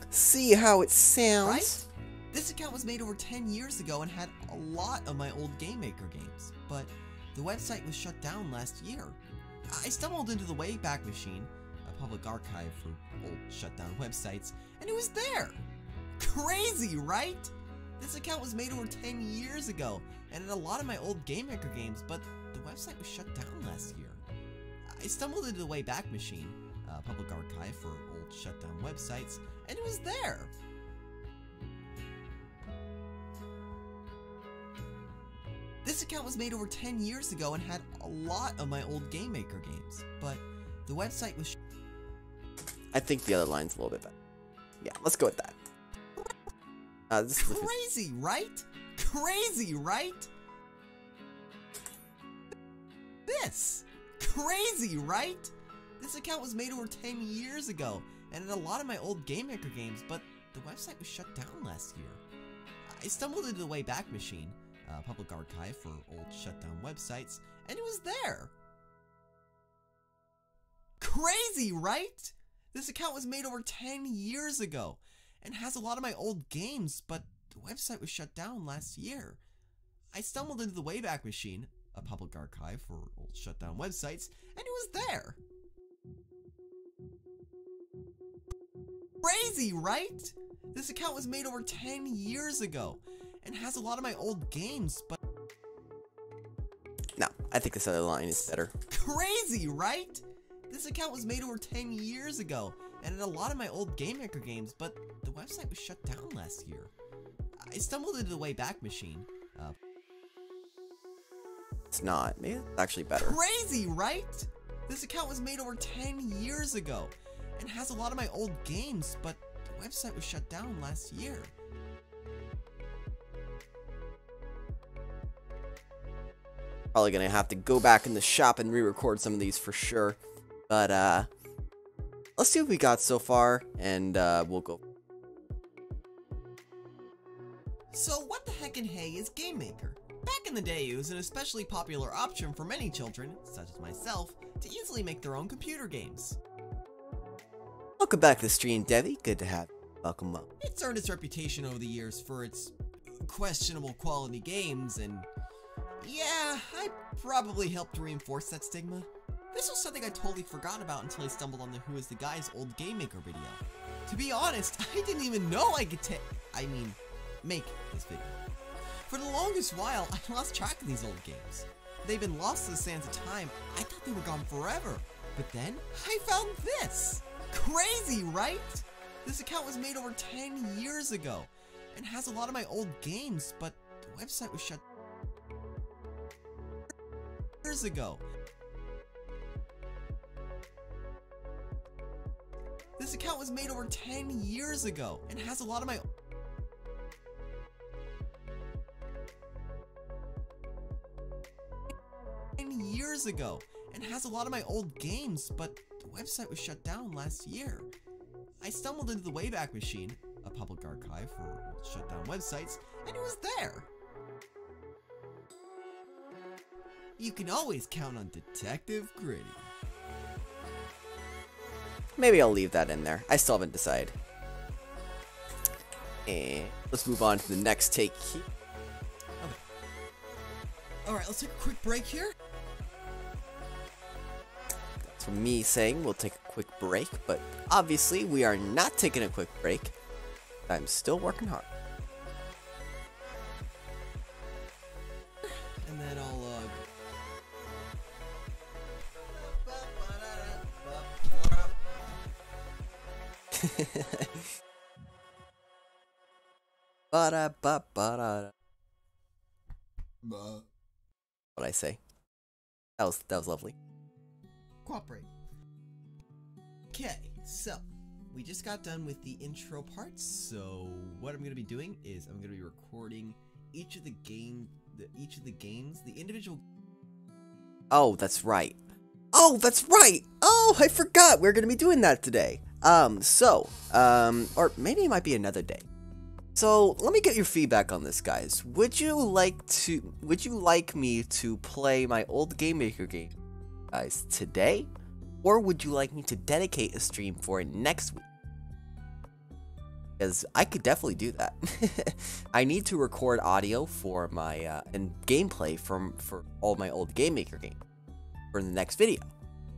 Speaker 1: See how it sounds.
Speaker 3: Right? This account was made over 10 years ago and had a lot of my old Game Maker games, but the website was shut down last year. I stumbled into the Wayback Machine, a public archive for old shutdown websites, and it was there! Crazy, right? This account was made over 10 years ago, and in a lot of my old Game Maker games, but the website was shut down last year. I stumbled into the Wayback Machine, a public archive for old shutdown websites, and it was there! This account was made over 10 years ago and had a lot of my old Game Maker games, but the website was
Speaker 1: I think the other line's a little bit better. Yeah, let's go with that. This is
Speaker 3: crazy, right? Crazy, right? This! Crazy, right? This account was made over 10 years ago, and in a lot of my old Game Maker games, but the website was shut down last year. I stumbled into the Wayback Machine, a public archive for old shutdown websites, and it was there! Crazy, right? This account was made over 10 years ago, and has a lot of my old games, but the website was shut down last year. I stumbled into the Wayback Machine, a public archive for old shut down websites, and it was there. Crazy, right? This account was made over 10 years ago, and has a lot of my old games, but...
Speaker 1: No, I think this other line is better.
Speaker 3: Crazy, right? This account was made over 10 years ago, and had a lot of my old Game Maker games, but the website was shut down last year. I stumbled into the Wayback Machine.
Speaker 1: It's not. Maybe it's actually better.
Speaker 3: Crazy, right? This account was made over 10 years ago, and has a lot of my old games, but the website was shut down last year.
Speaker 1: Probably gonna have to go back in the shop and re-record some of these for sure. But let's see what we got so far, and we'll go.
Speaker 3: So what the heck in hay is Game Maker? Back in the day, it was an especially popular option for many children, such as myself, to easily make their own computer games.
Speaker 1: Welcome back to the stream, Debbie. Good to have you. Welcome up.
Speaker 3: It's earned its reputation over the years for its questionable quality games, and yeah, I probably helped reinforce that stigma. This was something I totally forgot about until I stumbled on the Who is the Guy's old Game Maker video. To be honest, I didn't even know I could make this video. For the longest while, I lost track of these old games. They've been lost to the sands of time. I thought they were gone forever. But then, I found this! Crazy, right? This account was made over 10 years ago, and has a lot of my old games, but the website was shut years ago. This account was made over 10 years ago, and has a lot of my years ago, and has a lot of my old games, but the website was shut down last year. I stumbled into the Wayback Machine, a public archive for old shut down websites, and it was there. You can always count on Detective Chritty.
Speaker 1: Maybe I'll leave that in there. I still haven't decided. And let's move on to the next take here.
Speaker 3: Okay. Alright, let's take a quick break here.
Speaker 1: That's from me saying we'll take a quick break, but obviously we are not taking a quick break. I'm still working hard.
Speaker 3: And then I'll,
Speaker 1: What'd I say? That was lovely.
Speaker 3: Cooperate. Okay, so we just got done with the intro parts. So what I'm gonna be doing is I'm gonna be recording each of the games, the individual.
Speaker 1: Oh, that's right. Oh, that's right. Oh, I forgot. We're gonna be doing that today. Or maybe it might be another day. So let me get your feedback on this, guys. Would you like me to play my old Game Maker game, guys, today? Or would you like me to dedicate a stream for it next week? Because I could definitely do that. I need to record audio for my, and gameplay for all my old Game Maker games for the next video.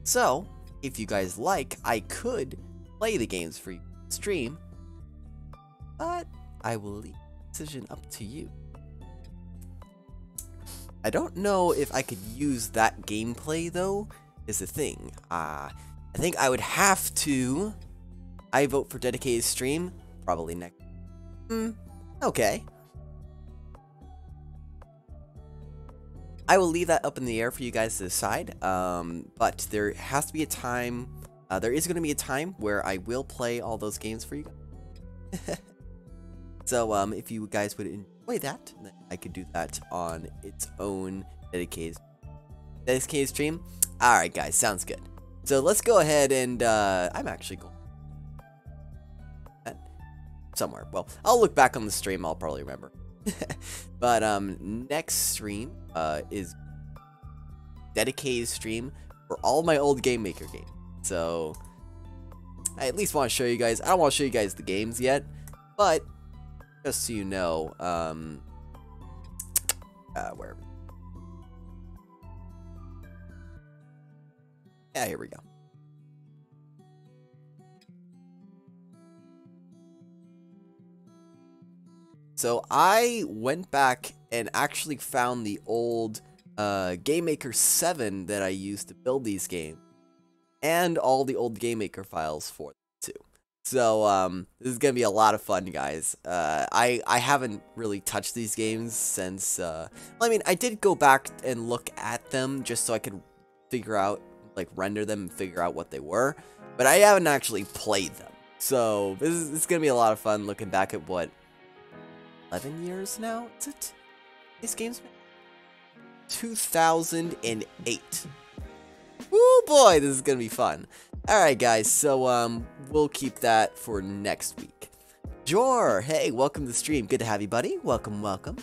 Speaker 1: So, if you guys like, I could play the games for you on stream, but I will leave the decision up to you. I don't know if I could use that gameplay though, is the thing. I think I would have to. I vote for dedicated stream, probably next. Okay. I will leave that up in the air for you guys to decide, but there has to be a time, there is going to be a time where I will play all those games for you guys. So, if you guys would enjoy that, then I could do that on its own dedicated stream. Alright guys, sounds good. So let's go ahead and, I'm actually going somewhere. Well, I'll look back on the stream, I'll probably remember. But, next stream, is dedicated stream for all my old Game Maker games. So, I at least want to show you guys, I don't want to show you guys the games yet, But just so you know, where? Yeah, here we go. So I went back and actually found the old Game Maker 7 that I used to build these games, and all the old Game Maker files for them too. So this is gonna be a lot of fun, guys. I haven't really touched these games since. I mean, I did go back and look at them just so I could figure out, like, render them and figure out what they were, but I haven't actually played them. So this is gonna be a lot of fun looking back at what. 11 years now? Is it? This game's been 2008. Woo boy, this is gonna be fun. Alright guys, so we'll keep that for next week. Jor, hey, welcome to the stream. Good to have you, buddy. Welcome, welcome.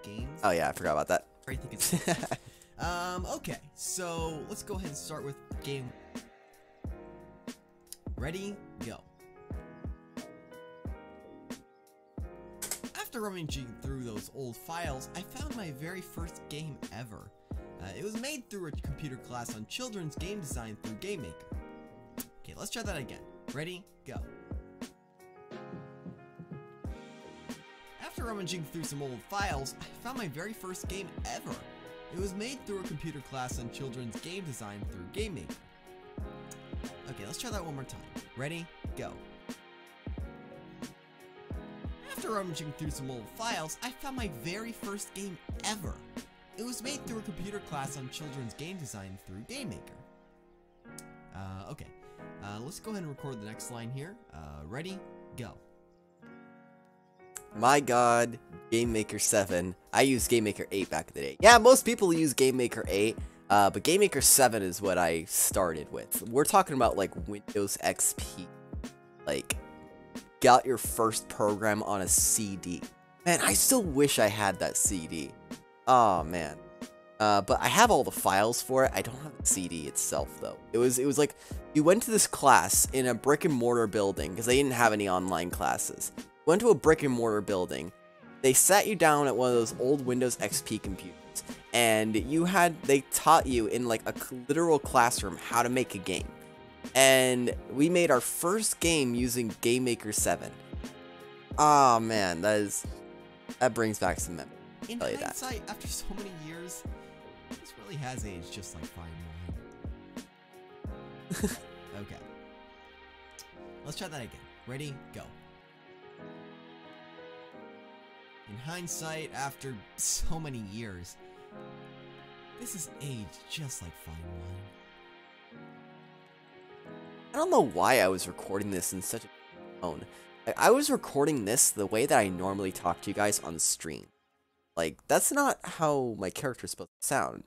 Speaker 3: Games?
Speaker 1: Oh yeah, I forgot about that.
Speaker 3: I think it's okay, so let's go ahead and start with game. Ready, go. After rummaging through those old files, I found my very first game ever. It was made through a computer class on children's game design through Game Maker. Okay, let's try that again. Ready, go. After rummaging through some old files, I found my very first game ever. It was made through a computer class on children's game design through Game Maker. Okay, let's try that one more time. Ready, go. After rummaging through some old files, I found my very first game ever. It was made through a computer class on children's game design through Game Maker. Okay. Let's go ahead and record the next line here. Ready, go.
Speaker 1: My god, Game Maker 7. I used Game Maker 8 back in the day. Yeah, most people use Game Maker 8. But Game Maker 7 is what I started with. We're talking about, like, Windows XP. Like, got your first program on a CD. Man, I still wish I had that CD. Oh, man. But I have all the files for it. I don't have the CD itself, though. It was like, you went to this class in a brick and mortar building, because they didn't have any online classes. You went to a brick and mortar building. They sat you down at one of those old Windows XP computers. And they taught you in, like, a literal classroom how to make a game. And we made our first game using Game Maker 7. Oh man, that brings back some memories.
Speaker 3: In hindsight, after so many years, this really has aged just like fine wine. Okay. Let's try that again. Ready, go. In hindsight, after so many years, this is aged just like fine wine.
Speaker 1: I don't know why I was recording this in such a tone. Like, I was recording this the way that I normally talk to you guys on stream. Like, that's not how my character's supposed to sound.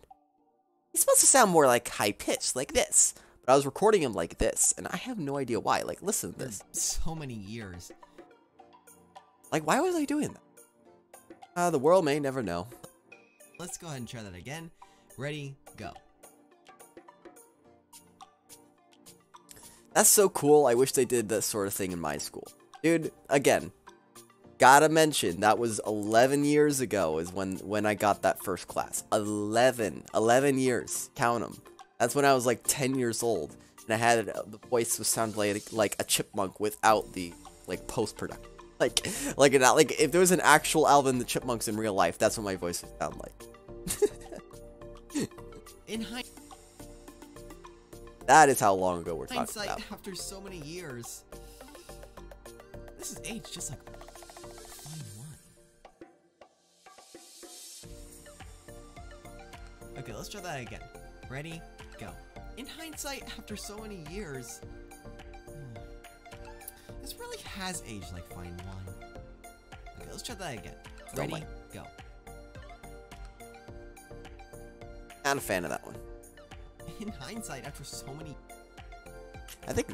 Speaker 1: He's supposed to sound more like high-pitched, like this. But I was recording him like this, and I have no idea why. Like, listen to this.
Speaker 3: So many years.
Speaker 1: Like, why was I doing that? The world may never know.
Speaker 3: Let's go ahead and try that again. Ready, go.
Speaker 1: That's so cool. I wish they did that sort of thing in my school. Dude, again, gotta mention, that was 11 years ago is when I got that first class. 11 years. Count them. That's when I was like 10 years old. And I had the voice was sound like a chipmunk without the, like, post-production. Like if there was an actual Alvin the Chipmunks in real life, that's what my voice would sound like.
Speaker 3: In hindsight,
Speaker 1: that is how long ago we're talking about.
Speaker 3: After so many years, this is aged just like fine wine. Okay, let's try that again. Ready, go. In hindsight, after so many years, this really has aged like fine wine. Okay, let's try that again. Ready, go.
Speaker 1: Not a fan of that one.
Speaker 3: In hindsight, after so many...
Speaker 1: I think...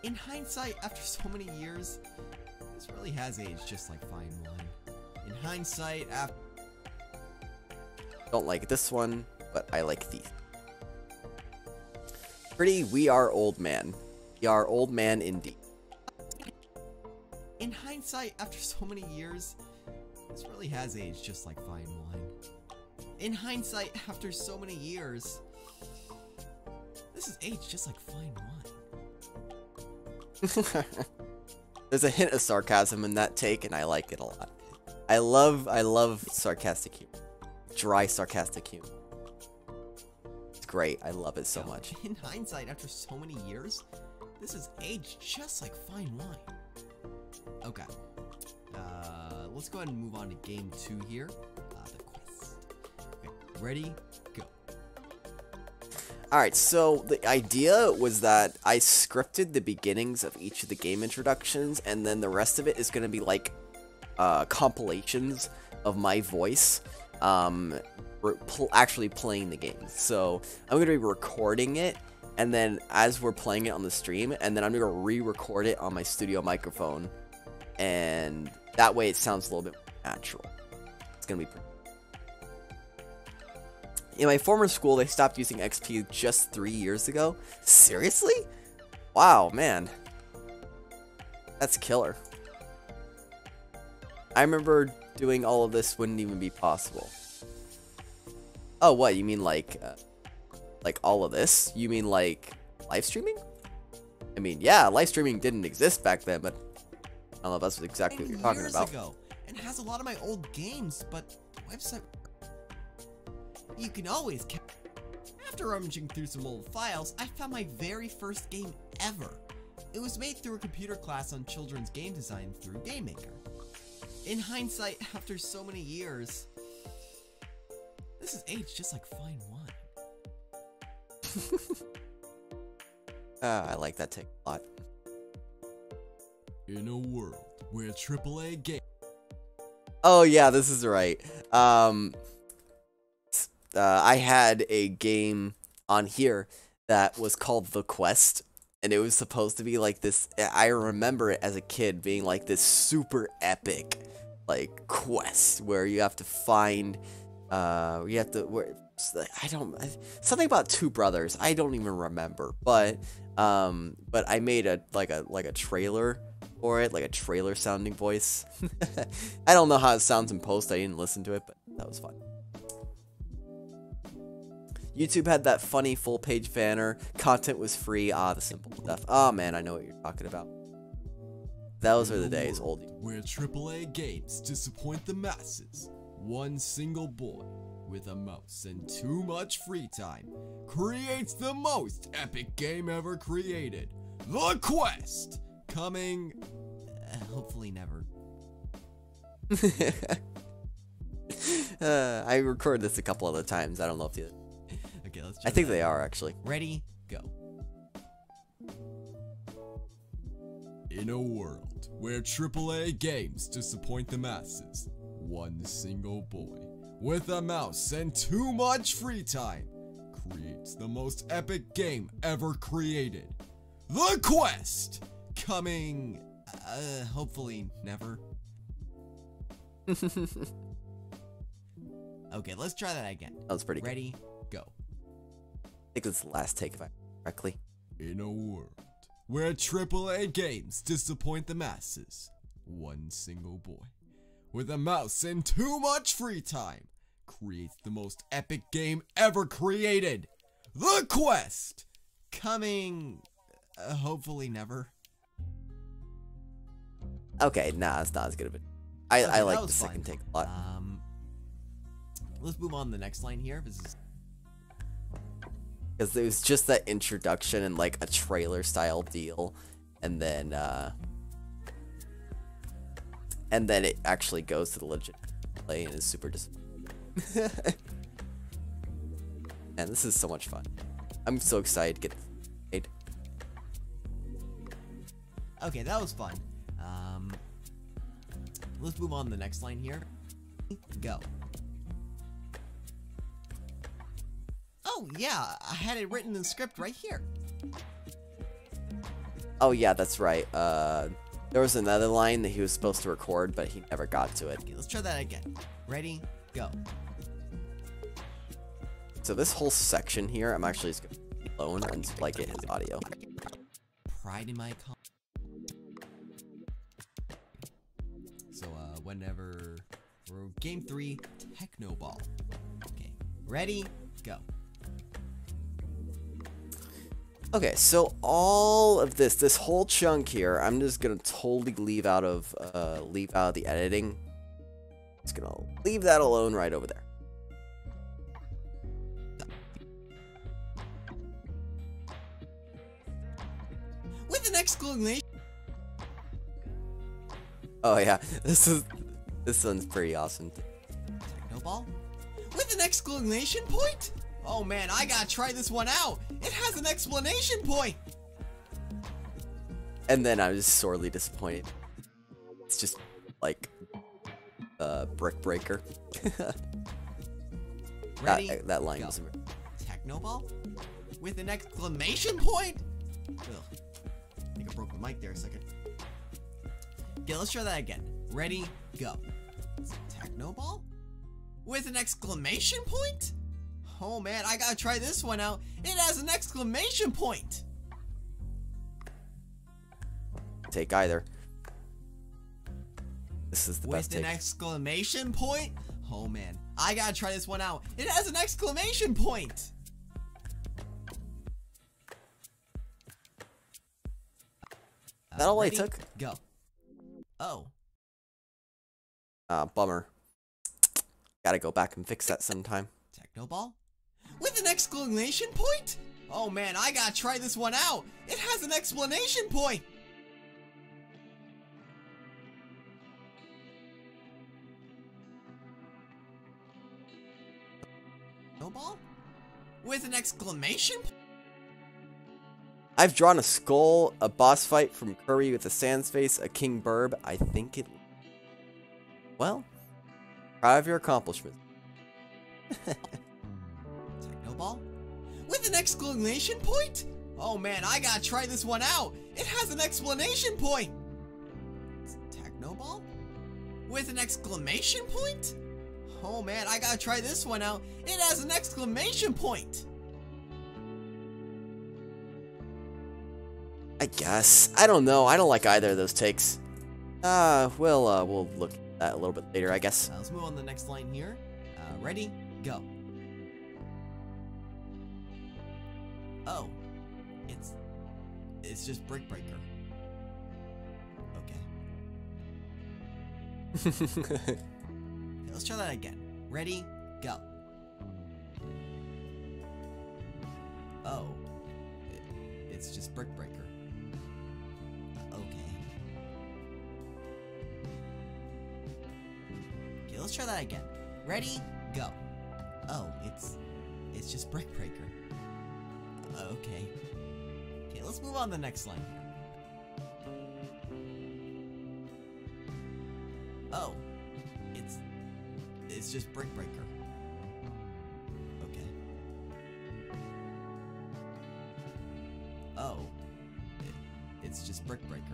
Speaker 3: In hindsight, after so many years, this really has aged just like fine wine. In hindsight, after...
Speaker 1: Don't like this one, but I like these. Chritty, we are old man. We are old man indeed.
Speaker 3: In hindsight, after so many years, this really has aged just like fine wine. In hindsight, after so many years, this has aged just like fine wine.
Speaker 1: There's a hint of sarcasm in that take, and I like it a lot. I love sarcastic humor. Dry sarcastic humor. It's great. I love it so much.
Speaker 3: In hindsight, after so many years, this has aged just like fine wine. Okay. Let's go ahead and move on to game 2 here. The quest. Okay, ready, go.
Speaker 1: Alright, so the idea was that I scripted the beginnings of each of the game introductions, and then the rest of it is going to be like compilations of my voice actually playing the game. So I'm going to be recording it, and then as we're playing it on the stream, and then I'm going to re-record it on my studio microphone, and that way it sounds a little bit more natural. It's going to be pretty. In my former school, they stopped using XP just 3 years ago. Seriously? Wow, man. That's killer. I remember doing all of this wouldn't even be possible. Oh, what? You mean like all of this? You mean like live streaming? I mean, yeah, live streaming didn't exist back then, but I don't know if that's exactly what you're talking about.
Speaker 3: Ago, and has a lot of my old games, but the website... You can always... After rummaging through some old files, I found my very first game ever. It was made through a computer class on children's game design through GameMaker. In hindsight, after so many years, this is aged just like fine wine.
Speaker 1: I like that take a lot.
Speaker 3: In a world where AAA game...
Speaker 1: Oh yeah, this is right. I had a game on here that was called The Quest, and it was supposed to be like this. I remember it as a kid being like this super epic, like quest where you have to find, something about two brothers. I don't even remember, but I made a trailer for it, like a trailer sounding voice. I don't know how it sounds in post. I didn't listen to it, but that was fun. YouTube had that funny full-page banner. Content was free. The simple stuff. Oh, man, I know what you're talking about. Those are the days, old.
Speaker 3: Where AAA games disappoint the masses. One single boy with a mouse and too much free time creates the most epic game ever created. The Quest! Coming... hopefully never.
Speaker 1: I recorded this a couple other times. I don't know if you...
Speaker 3: Okay, let's
Speaker 1: I think they are, actually.
Speaker 3: Ready, go. In a world where AAA games disappoint the masses, one single boy with a mouse and too much free time creates the most epic game ever created. The Quest! Coming... hopefully never. Okay, let's try that again.
Speaker 1: That was pretty good.
Speaker 3: Ready, go.
Speaker 1: I think it's the last take, if I remember correctly.
Speaker 3: In a world where AAA games disappoint the masses, one single boy with a mouse and too much free time creates the most epic game ever created. The Quest! Coming... hopefully never.
Speaker 1: Okay, nah, it's not as good of it. I like the second take a lot.
Speaker 3: Let's move on to the next line here. This is...
Speaker 1: Because it was just that introduction and like a trailer style deal, and then it actually goes to the legit play and is super disappointing. And this is so much fun. I'm so excited to get this made.
Speaker 3: Okay, that was fun. Let's move on to the next line here. Go. Oh, yeah, I had it written in the script right here.
Speaker 1: Oh, yeah, that's right. There was another line that he was supposed to record, but he never got to it.
Speaker 3: Okay, let's try that again. Ready? Go.
Speaker 1: So this whole section here, I'm actually just going to alone until I get his audio.
Speaker 3: Pride in my con. So, whenever for game 3, Techno Ball. Okay, ready, go.
Speaker 1: Okay, so all of this whole chunk here, I'm just gonna totally leave out of the editing. Just gonna leave that alone right over there.
Speaker 3: With an exclamation.
Speaker 1: Oh yeah, this one's pretty awesome.
Speaker 3: Techno Ball? With an exclamation point? Oh man, I gotta try this one out. It has an exclamation point.
Speaker 1: And then I was sorely disappointed. It's just like Brick Breaker.
Speaker 3: Ready?
Speaker 1: That line
Speaker 3: go.
Speaker 1: wasn't.
Speaker 3: Techno Ball? With an exclamation point? Ugh. I think I broke the mic there a second. Okay, let's try that again. Ready? Go. Techno Ball? With an exclamation point? Oh man, I gotta try this one out. It has an exclamation point.
Speaker 1: Take either. This is the
Speaker 3: With
Speaker 1: best
Speaker 3: an
Speaker 1: take.
Speaker 3: exclamation point? Oh man, I gotta try this one out. It has an exclamation point.
Speaker 1: That all I
Speaker 3: Ready?
Speaker 1: took?
Speaker 3: Go. Oh.
Speaker 1: Bummer. Gotta go back and fix that sometime.
Speaker 3: Techno Ball? With an exclamation point? Oh man, I gotta try this one out. It has an exclamation point. Techno Ball? With an exclamation point?
Speaker 1: I've drawn a skull, a boss fight from Curry with a sans face, a king burb. I think it... Well, proud of your accomplishments.
Speaker 3: Techno Ball? With an exclamation point? Oh man, I gotta try this one out. It has an exclamation point. Techno Ball? With an exclamation point? Oh man, I gotta try this one out. It has an exclamation point.
Speaker 1: I guess. I don't know. I don't like either of those takes. We'll look at that a little bit later, I guess.
Speaker 3: Let's move on to the next line here. Ready? Go. Oh. It's just Brick Breaker. Okay. Let's try that again. Ready? Go. Oh. It's just Brick Breaker. Okay. Okay, let's try that again. Ready? Go. Oh, it's just Brick Breaker. Okay. Okay, let's move on to the next line here. Oh, it's just Brick Breaker. Okay. Oh, it's just Brick Breaker.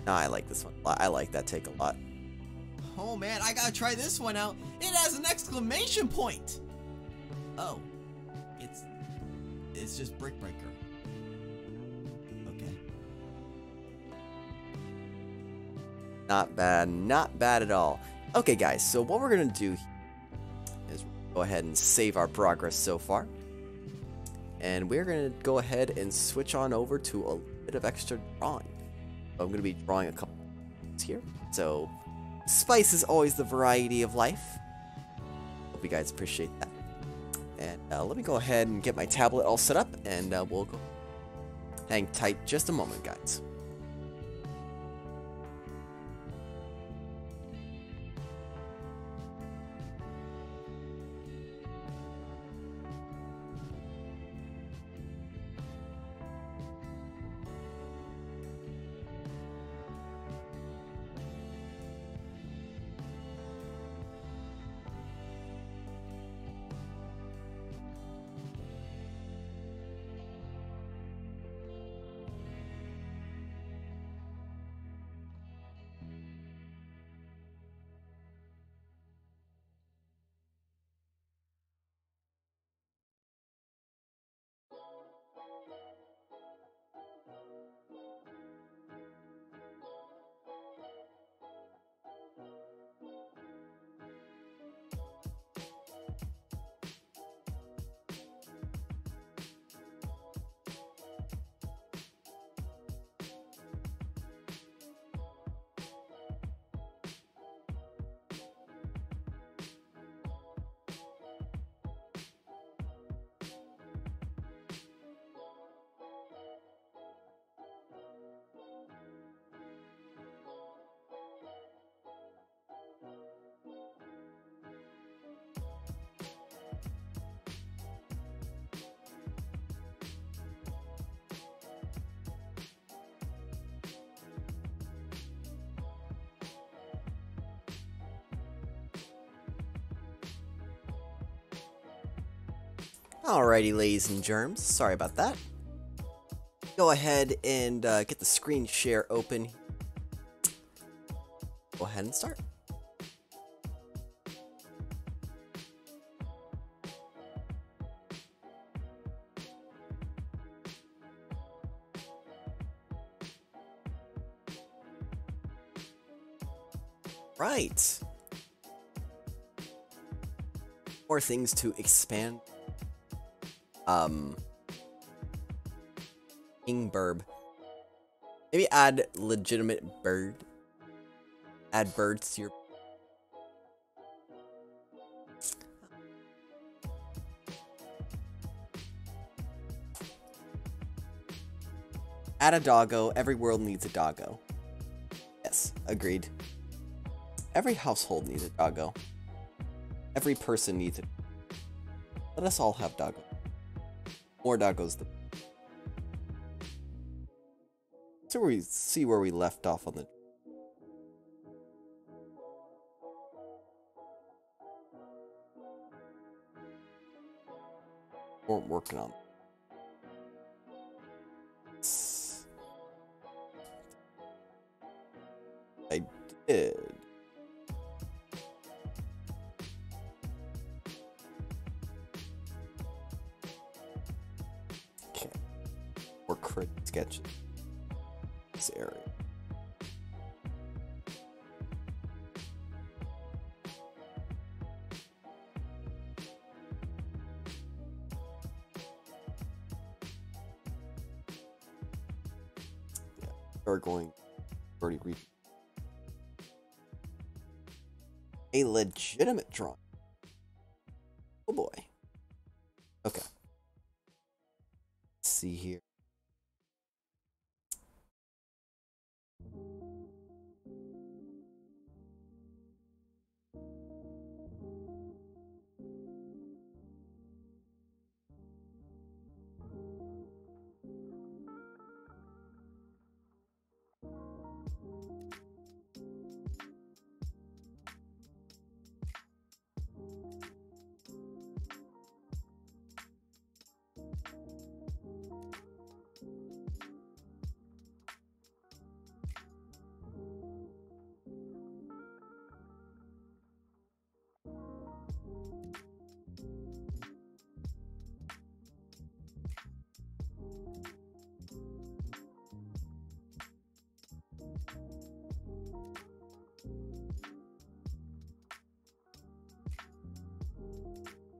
Speaker 1: Nah, I like this one. I like that take a lot.
Speaker 3: Oh man, I gotta try this one out. It has an exclamation point. Oh, it's just Brick Breaker. Okay.
Speaker 1: Not bad. Not bad at all. Okay, guys. So what we're gonna do is go ahead and save our progress so far, and we're gonna go ahead and switch on over to a bit of extra drawing. I'm gonna be drawing a couple things here. So spice is always the variety of life. Hope you guys appreciate that. And let me go ahead and get my tablet all set up, and we'll go. Hang tight just a moment, guys. Alrighty, ladies and germs, sorry about that. Go ahead and get the screen share open. Go ahead and start. Right. More things to expand. King Burb. Maybe add legitimate bird. Add birds to your. Add a doggo. Every world needs a doggo. Yes, agreed. Every household needs a doggo. Every person needs it. Let us all have doggo. More doggos. So we see where we left off on the. We're working on. I did. Okay. More crit sketches. This area. Yeah, we're going already read a legitimate drawing. Oh boy. Okay. Let's see here.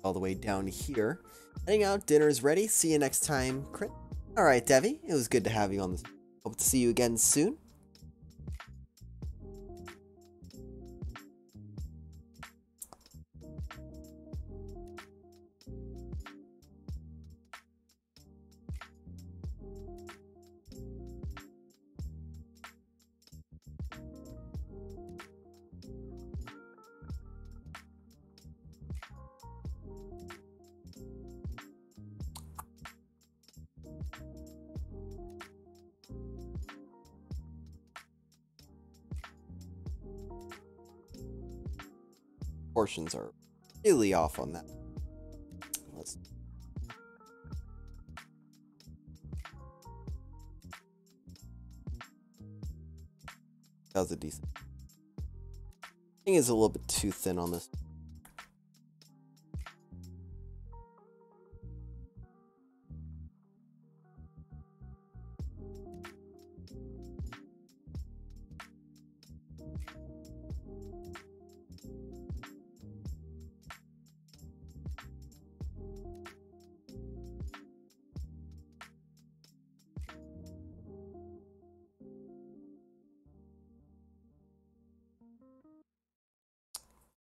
Speaker 1: All the way down here. Heading out, dinner's ready. See you next time, Crit. Alright, Devi, it was good to have you on this. Hope to see you again soon. Portions are really off on that. Let's. That was a decent. I think it's a little bit too thin on this.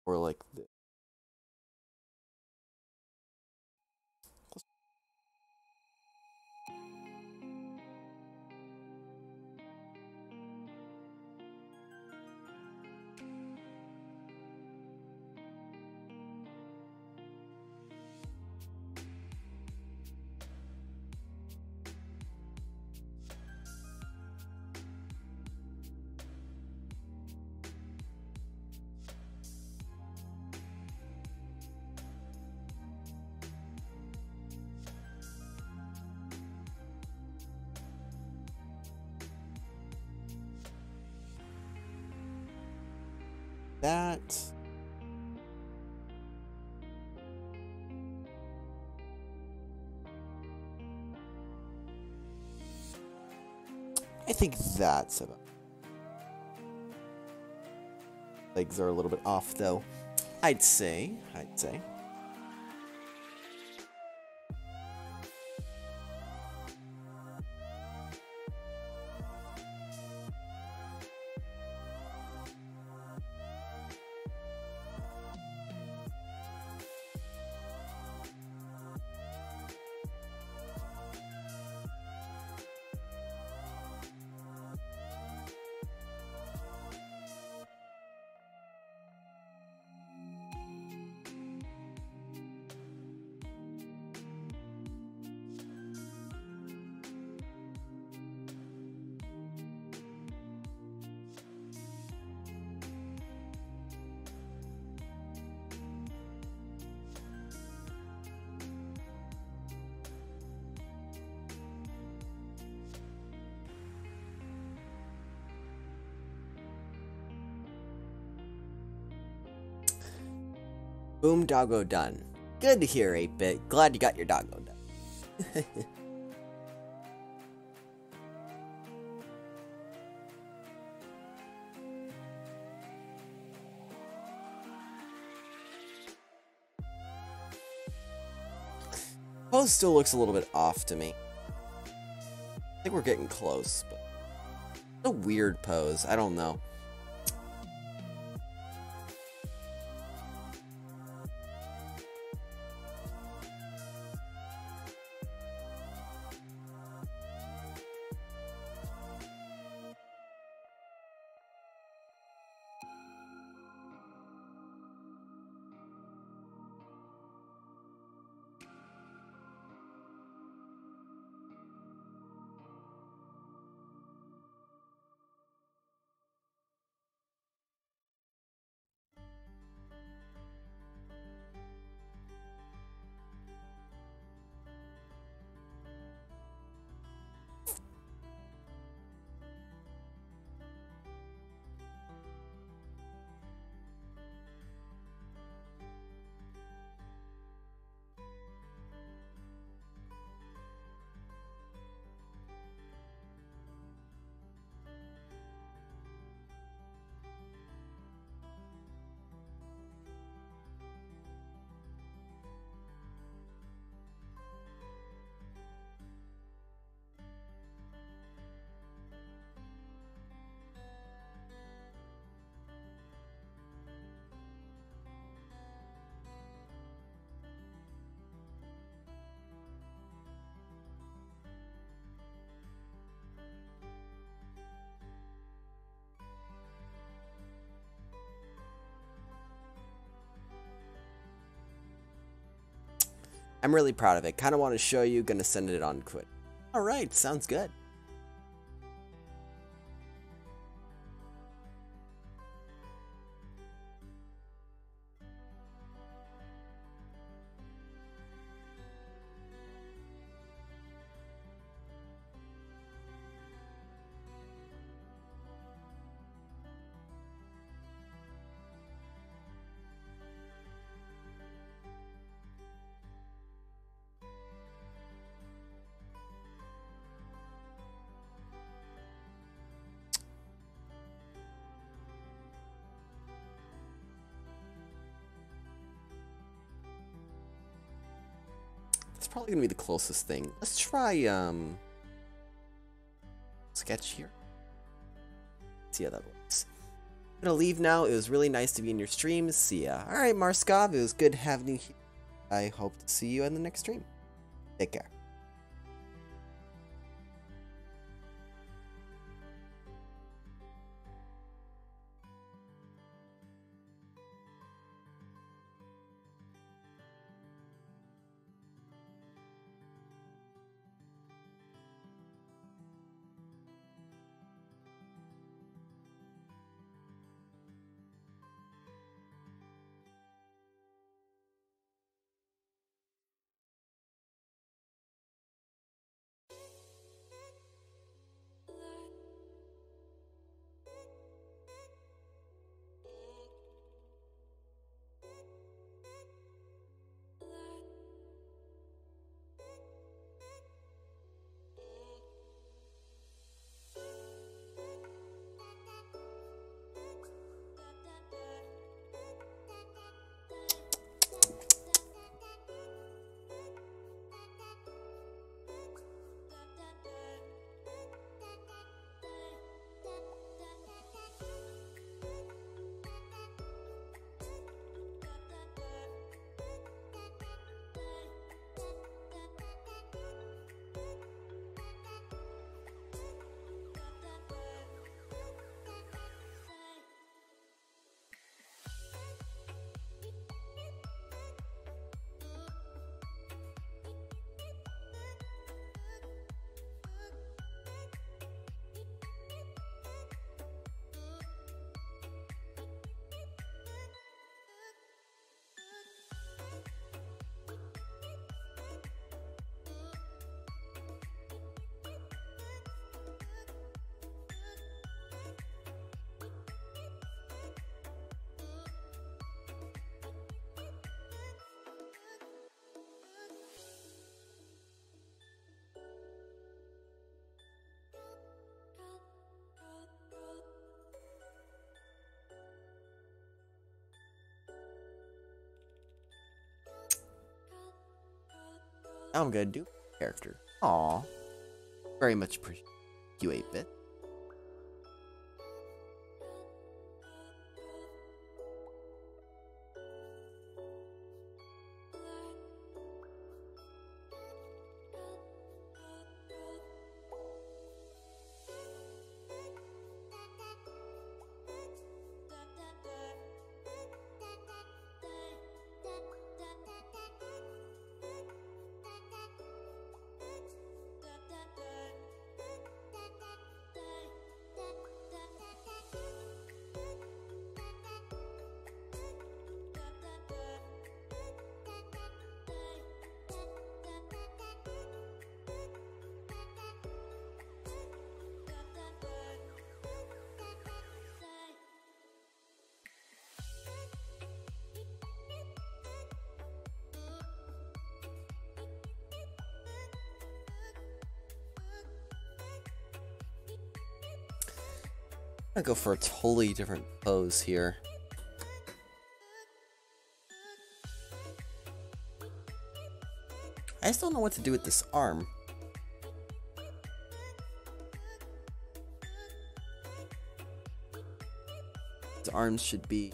Speaker 1: Or like this. that. I think that's about. Legs are a little bit off, though. I'd say. Boom, doggo done. Good to hear, 8-Bit. Glad you got your doggo done. Pose still looks a little bit off to me. I think we're getting close, but it's a weird pose. I don't know. I'm really proud of it. Kind of want to show you. Gonna send it on Quit. All right, sounds good. It's probably gonna be the closest thing. Let's try sketch here. See how that works. I'm gonna leave now. It was really nice to be in your stream. See ya. Alright, Marskov, it was good having you here. I hope to see you in the next stream. Take care. Now I'm gonna do character. Aw. Very much appreciate you, 8-bit. I'm gonna go for a totally different pose here. I just don't know what to do with this arm. His arms should be...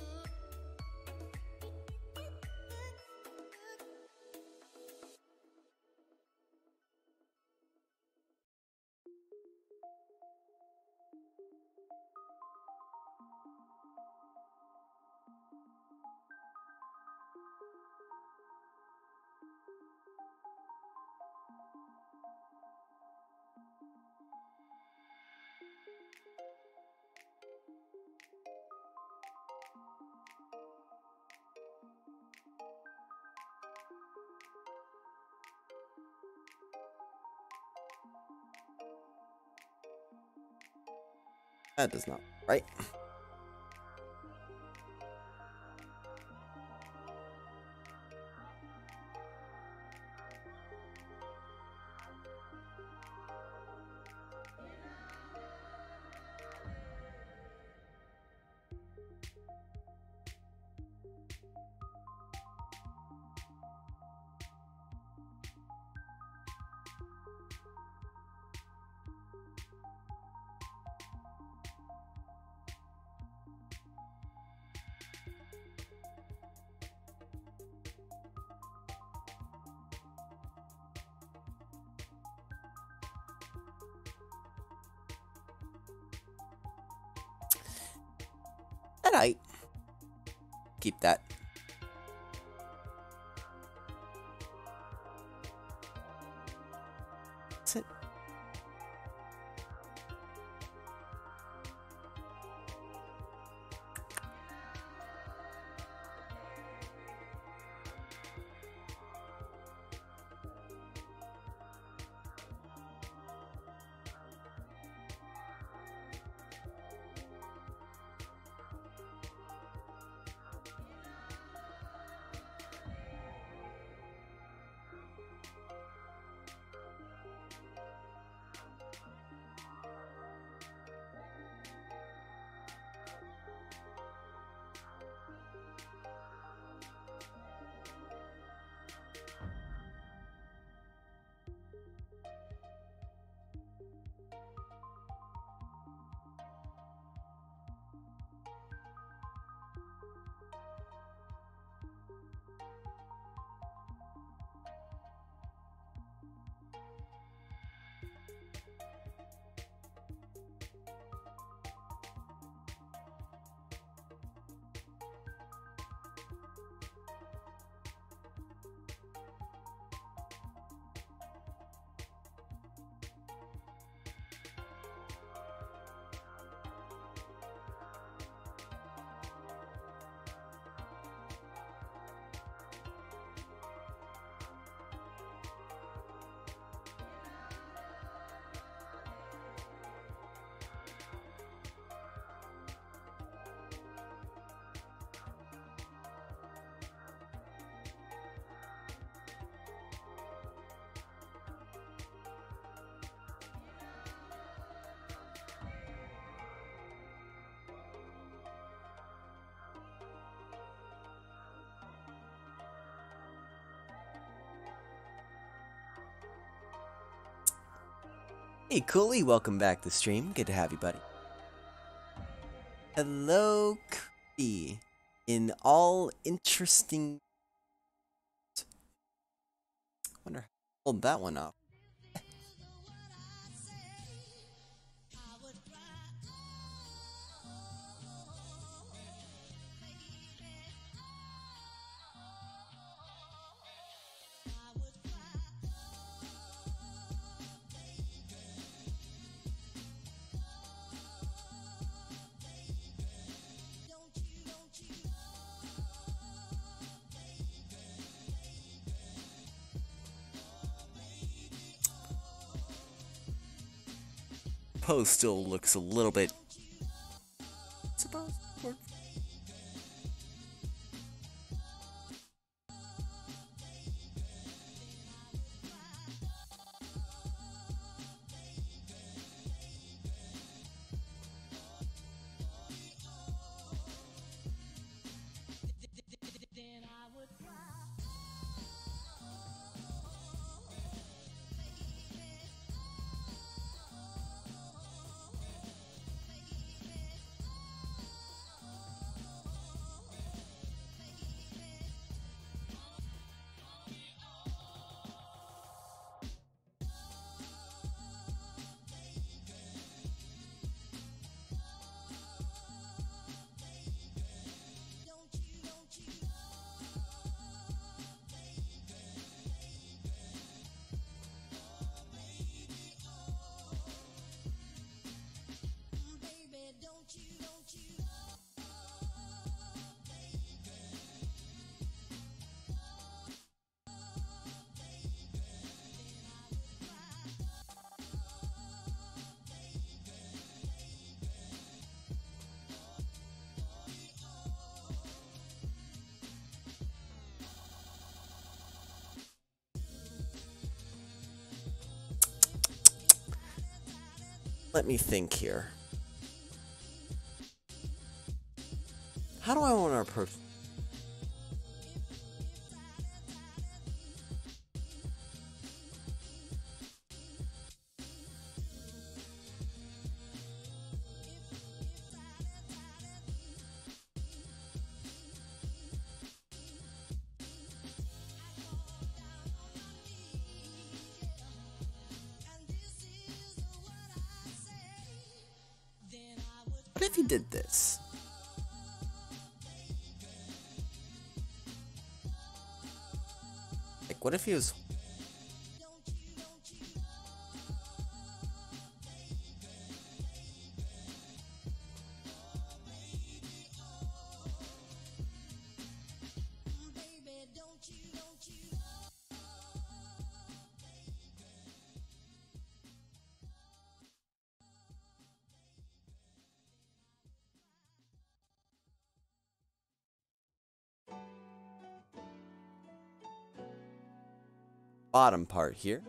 Speaker 1: That does not, right? Alright. Keep that. That's it. Hey, Cooley, welcome back to the stream. Good to have you, buddy. Hello, Chritty. In all interesting... wonder how I pulled that one off. Pose still looks a little bit... Let me think here. How do I want to approach? What if he did this? Like, what if he was... bottom part here.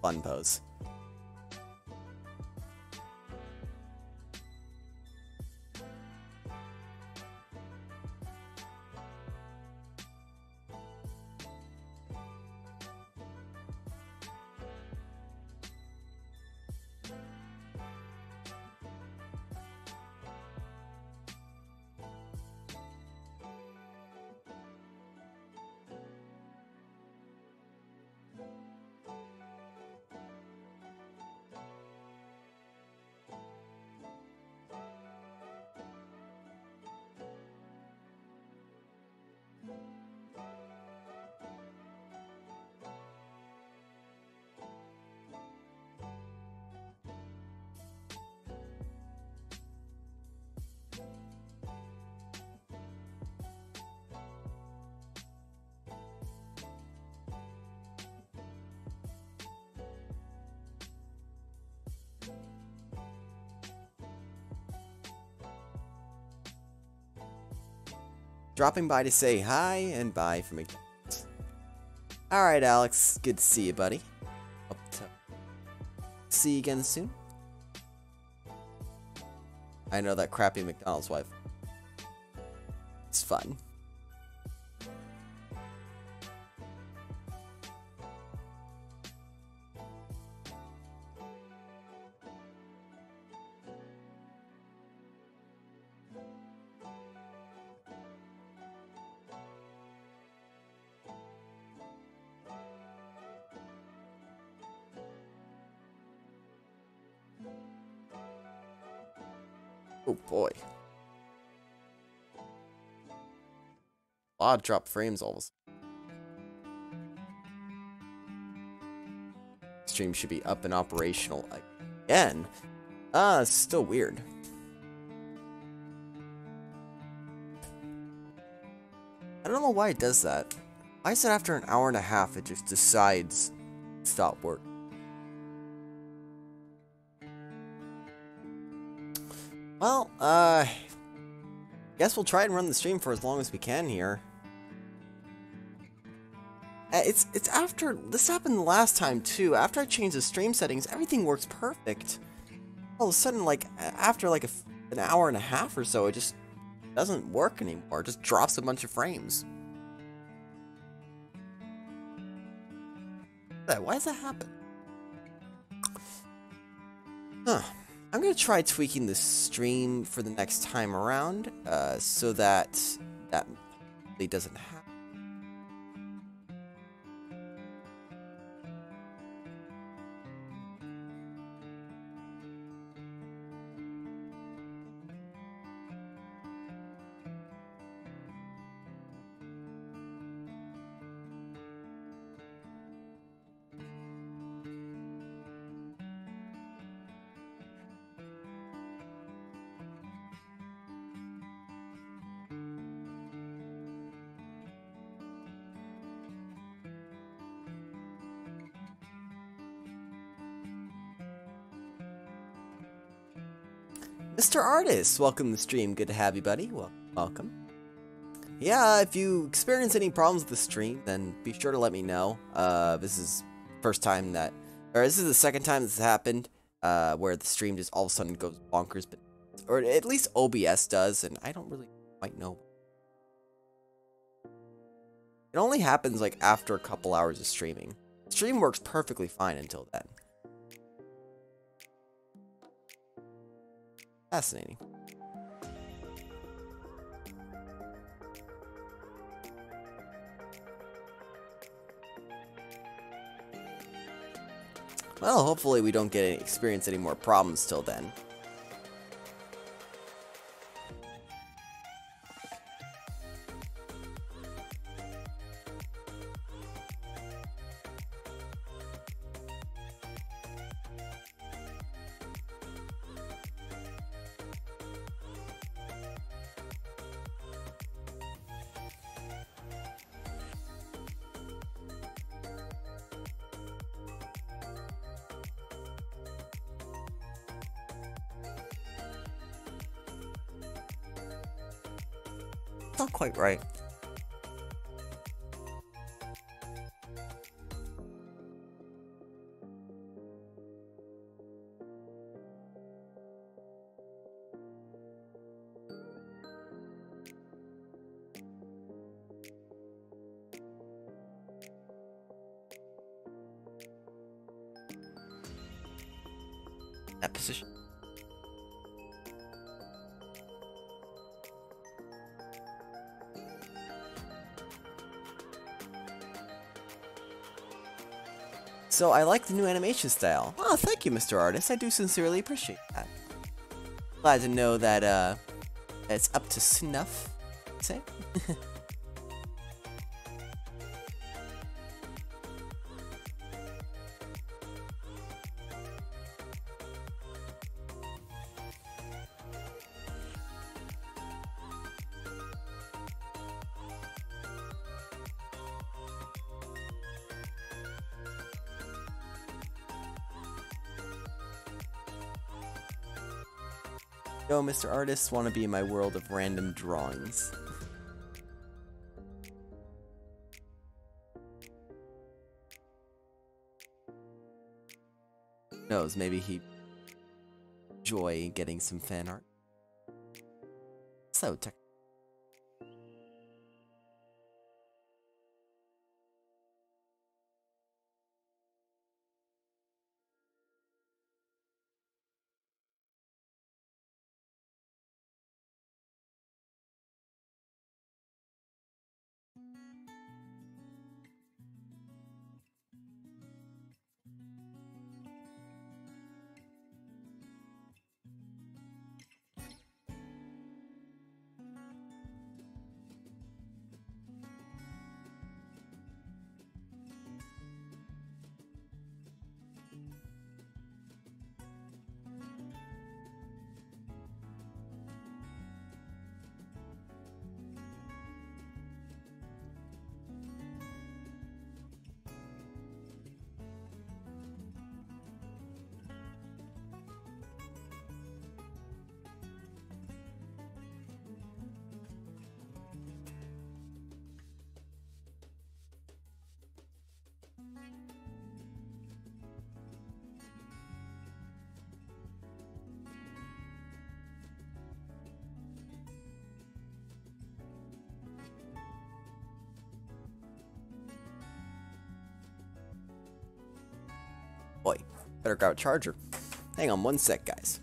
Speaker 1: Fun pose. dropping by to say hi and bye from McDonald's. Alright, Alex. Good to see you, buddy. Hope to see you again soon. I know that crappy McDonald's wife. It's fun. Oh boy. Odd drop frames all of a sudden. Stream should be up and operational again. It's still weird. I don't know why it does that. Why is it after an hour and a half it just decides to stop work? Well, guess we'll try and run the stream for as long as we can here. It's after, this happened the last time too. After I changed the stream settings, everything works perfect. All of a sudden, like, after like an hour and a half or so, it just doesn't work anymore. It just drops a bunch of frames. Why does that happen? Huh. I'm gonna try tweaking the stream for the next time around, so that really doesn't happen. Mr. Artist, welcome to the stream. Good to have you, buddy. Welcome. Yeah, if you experience any problems with the stream, then be sure to let me know. This is the second time this has happened, where the stream just all of a sudden goes bonkers, or at least OBS does, and I don't really quite know. It only happens like after a couple hours of streaming. The stream works perfectly fine until then. Fascinating. Well, hopefully we don't experience any more problems till then. Not quite right. That position. So I like the new animation style. Oh, thank you, Mr. Artist. I do sincerely appreciate that. Glad to know that it's up to snuff. Say. Yo, Mr. Artist, want to be in my world of random drawings. Who knows, maybe he enjoy getting some fan art. So, boy, better grab a charger. Hang on one sec, guys.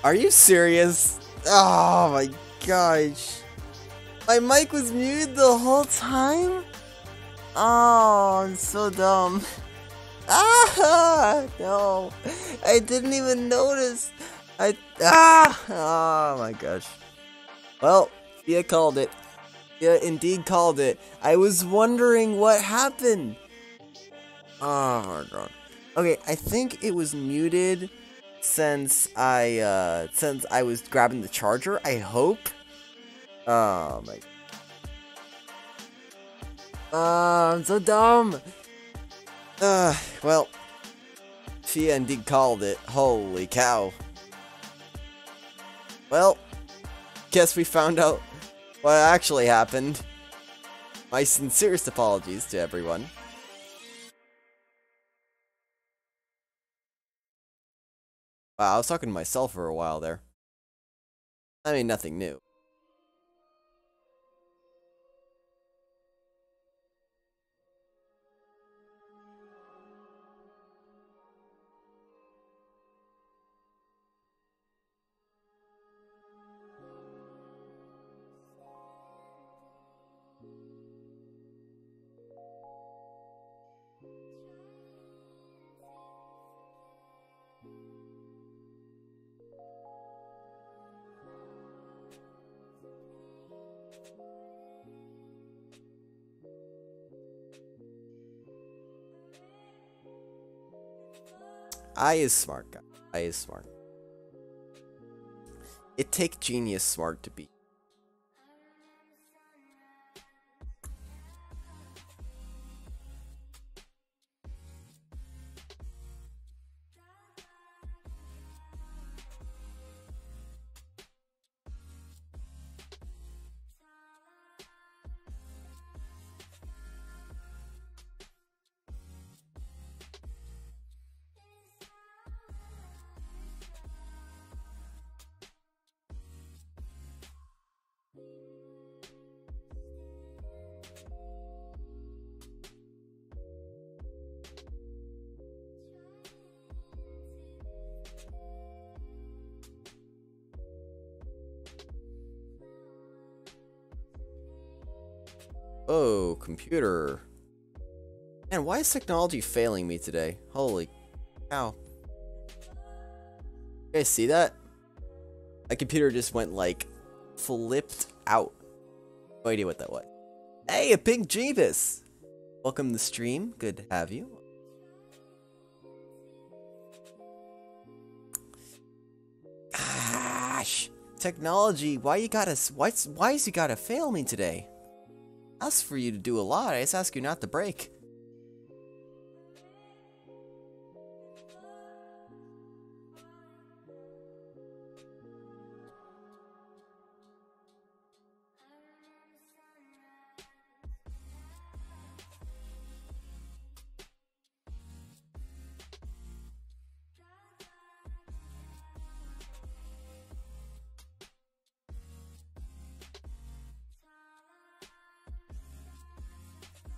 Speaker 1: Are you serious? Oh my gosh. My mic was muted the whole time? Oh, I'm so dumb. Ah, no. I didn't even notice. Oh my gosh. Well, Yeahhh called it. Yeahhh indeed called it. I was wondering what happened. Oh my god. Okay, I think it was muted since I was grabbing the charger, I hope. Oh my. I'm so dumb. Well, Yeahhh indeed called it. Holy cow. Well, guess we found out what actually happened. My sincerest apologies to everyone. Wow, I was talking to myself for a while there. I mean, nothing new. I is smart, guy. I is smart. It take genius smart to be. Oh, computer. Man, why is technology failing me today? Holy cow. You guys see that? My computer just went like flipped out. No idea what that was. Hey, a pink Jeebus! Welcome to the stream. Good to have you. Gosh, technology. Why is you gotta fail me today? I asked for you to do a lot. I just ask you not to break.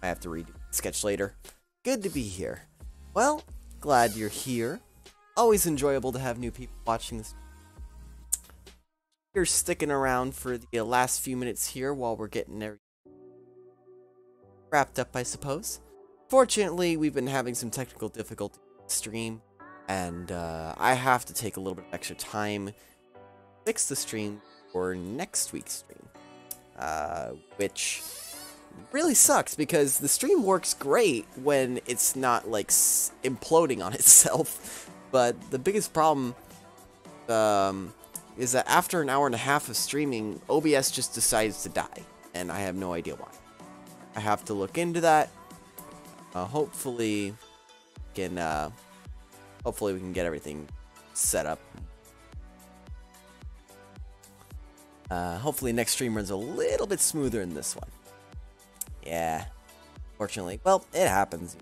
Speaker 1: I have to read sketch later. Good to be here. Well, glad you're here. Always enjoyable to have new people watching this. You're sticking around for the last few minutes here while we're getting there wrapped up, I suppose. Fortunately, we've been having some technical difficulty with the stream, and I have to take a little bit of extra time to fix the stream for next week's stream, which really sucks because the stream works great when it's not like imploding on itself, but the biggest problem is that after an hour and a half of streaming, OBS just decides to die, and I have no idea why. I have to look into that. Hopefully we can get everything set up. Hopefully next stream runs a little bit smoother than this one. Yeah, fortunately. Well, it happens.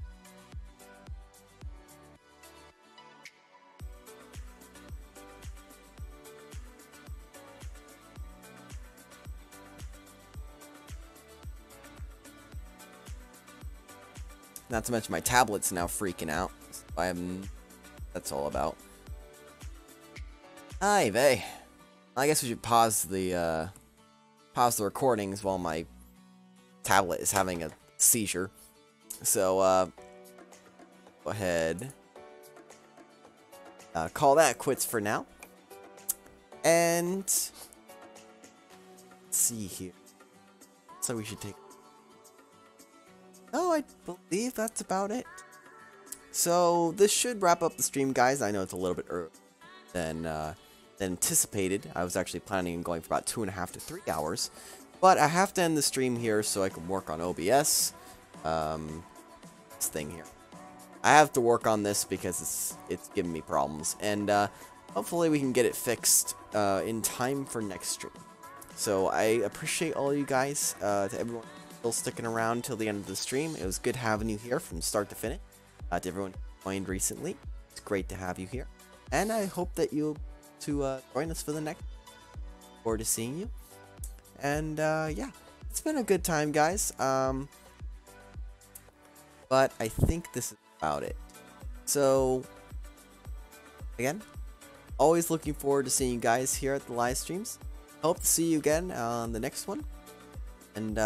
Speaker 1: Not to mention my tablet's now freaking out. That's all about. Hi, Vey. I guess we should pause the recordings while my tablet is having a seizure. So, go ahead. Call that quits for now. And let's see here. So we should take. Oh, I believe that's about it. So this should wrap up the stream, guys. I know it's a little bit earlier than anticipated. I was actually planning on going for about 2.5 to 3 hours, but I have to end the stream here so I can work on OBS. This thing here. I have to work on this because it's giving me problems, and hopefully we can get it fixed in time for next stream. So I appreciate all you guys, to everyone still sticking around till the end of the stream. It was good having you here from start to finish. To everyone who joined recently, it's great to have you here, and I hope that you'll join us for the next. Look forward to seeing you, and yeah, it's been a good time, guys. But I think this is about it. So again, always looking forward to seeing you guys here at the live streams. Hope to see you again on the next one, and